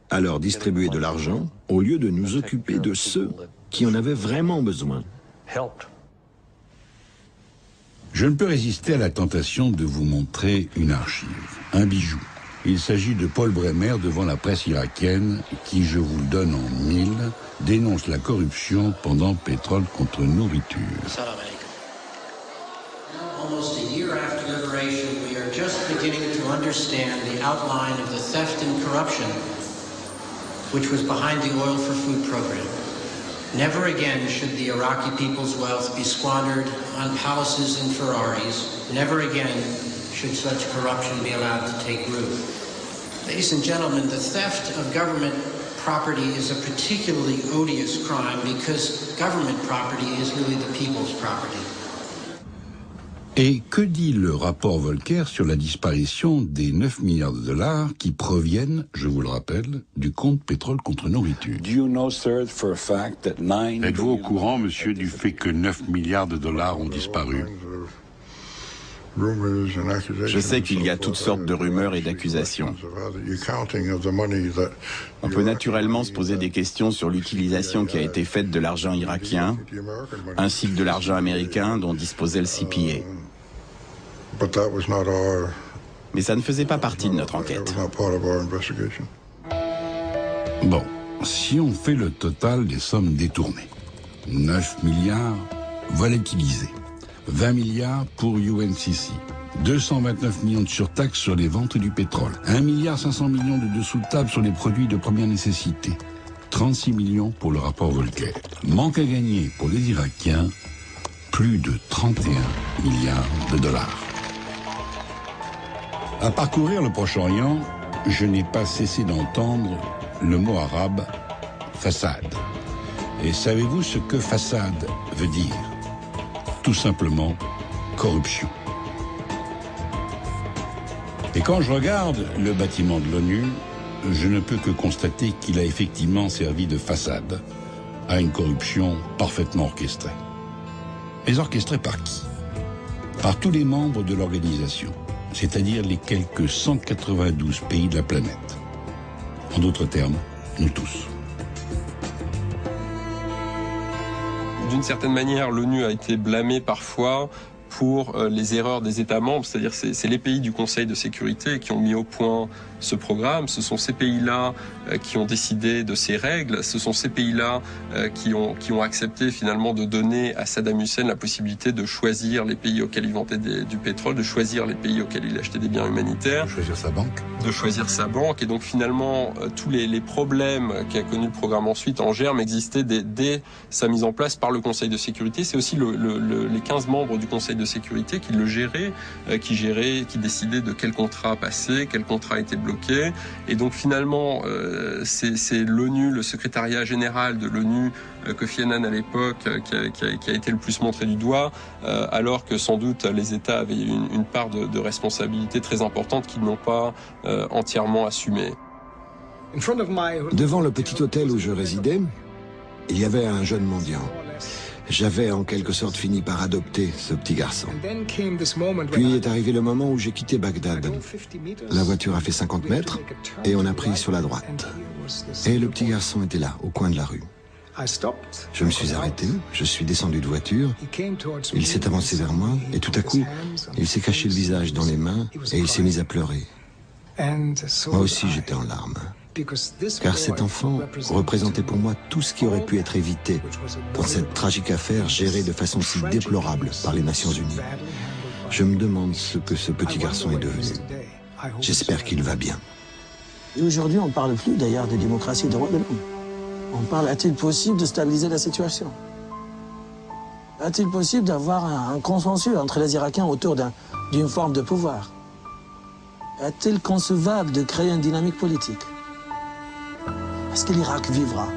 à leur distribuer de l'argent, au lieu de nous occuper de ceux qui en avaient vraiment besoin. Je ne peux résister à la tentation de vous montrer une archive, un bijou. Il s'agit de Paul Bremer devant la presse irakienne qui, je vous le donne en 1000, dénonce la corruption pendant Pétrole contre nourriture. Almost a year after liberation, we are just beginning to understand the outline of the theft and corruption which was behind the Oil for Food program. Never again should the Iraqi people's wealth be squandered on palaces and Ferraris. Never again should such corruption be allowed to take root. Ladies and gentlemen, the theft of government property is a particularly odious crime because government property is really the people's property. Et que dit le rapport Volcker sur la disparition des 9 milliards de dollars qui proviennent, je vous le rappelle, du compte pétrole contre nourriture? Êtes-vous au courant, monsieur, du fait que 9 milliards de dollars ont disparu? Je sais qu'il y a toutes sortes de rumeurs et d'accusations. On peut naturellement se poser des questions sur l'utilisation qui a été faite de l'argent irakien, ainsi que de l'argent américain dont disposait le CPA. Mais ça ne faisait pas partie de notre enquête. Bon, si on fait le total des sommes détournées, 9 milliards volatilisés, 20 milliards pour UNCC, 229 millions de surtaxes sur les ventes du pétrole, 1,5 milliard de dessous de table sur les produits de première nécessité, 36 millions pour le rapport Volcker. Manque à gagner pour les Irakiens, plus de 31 milliards de dollars. À parcourir le Proche-Orient, je n'ai pas cessé d'entendre le mot arabe « façade ». Et savez-vous ce que « façade » veut dire? Tout simplement corruption. Et quand je regarde le bâtiment de l'ONU, je ne peux que constater qu'il a effectivement servi de façade à une corruption parfaitement orchestrée. Mais orchestrée par qui? Par tous les membres de l'organisation, c'est-à-dire les quelques 192 pays de la planète. En d'autres termes, nous tous. D'une certaine manière, l'ONU a été blâmée parfois pour les erreurs des États membres, c'est-à-dire c'est les pays du Conseil de sécurité qui ont mis au point ce programme, ce sont ces pays-là qui ont décidé de ces règles, ce sont ces pays-là qui ont accepté finalement de donner à Saddam Hussein la possibilité de choisir les pays auxquels il vendait du pétrole, de choisir les pays auxquels il achetait des biens humanitaires. De choisir sa banque. De choisir sa banque. Et donc finalement, tous les problèmes qu'a connu le programme ensuite en germe existaient dès sa mise en place par le Conseil de sécurité. C'est aussi les 15 membres du Conseil de sécurité qui le géraient, qui décidaient de quel contrat passer, quel contrat était bloqué. Et donc finalement, c'est l'ONU, le secrétariat général de l'ONU, Kofi Annan à l'époque, qui a été le plus montré du doigt, alors que sans doute les États avaient une part de responsabilité très importante qu'ils n'ont pas entièrement assumée. Devant le petit hôtel où je résidais, il y avait un jeune mendiant. J'avais en quelque sorte fini par adopter ce petit garçon. Puis est arrivé le moment où j'ai quitté Bagdad. La voiture a fait 50 mètres et on a pris sur la droite. Et le petit garçon était là, au coin de la rue. Je me suis arrêté, je suis descendu de voiture, il s'est avancé vers moi et tout à coup, il s'est caché le visage dans les mains et il s'est mis à pleurer. Moi aussi j'étais en larmes. Car cet enfant représentait pour moi tout ce qui aurait pu être évité dans cette tragique affaire gérée de façon si déplorable par les Nations Unies. Je me demande ce que ce petit garçon est devenu. J'espère qu'il va bien. Et aujourd'hui, on ne parle plus d'ailleurs de démocratie et de droits de l'homme. On parle, est-il possible de stabiliser la situation? Est-il possible d'avoir un consensus entre les Irakiens autour d'une forme de pouvoir? Est-il concevable de créer une dynamique politique? Est-ce que l'Irak vivra?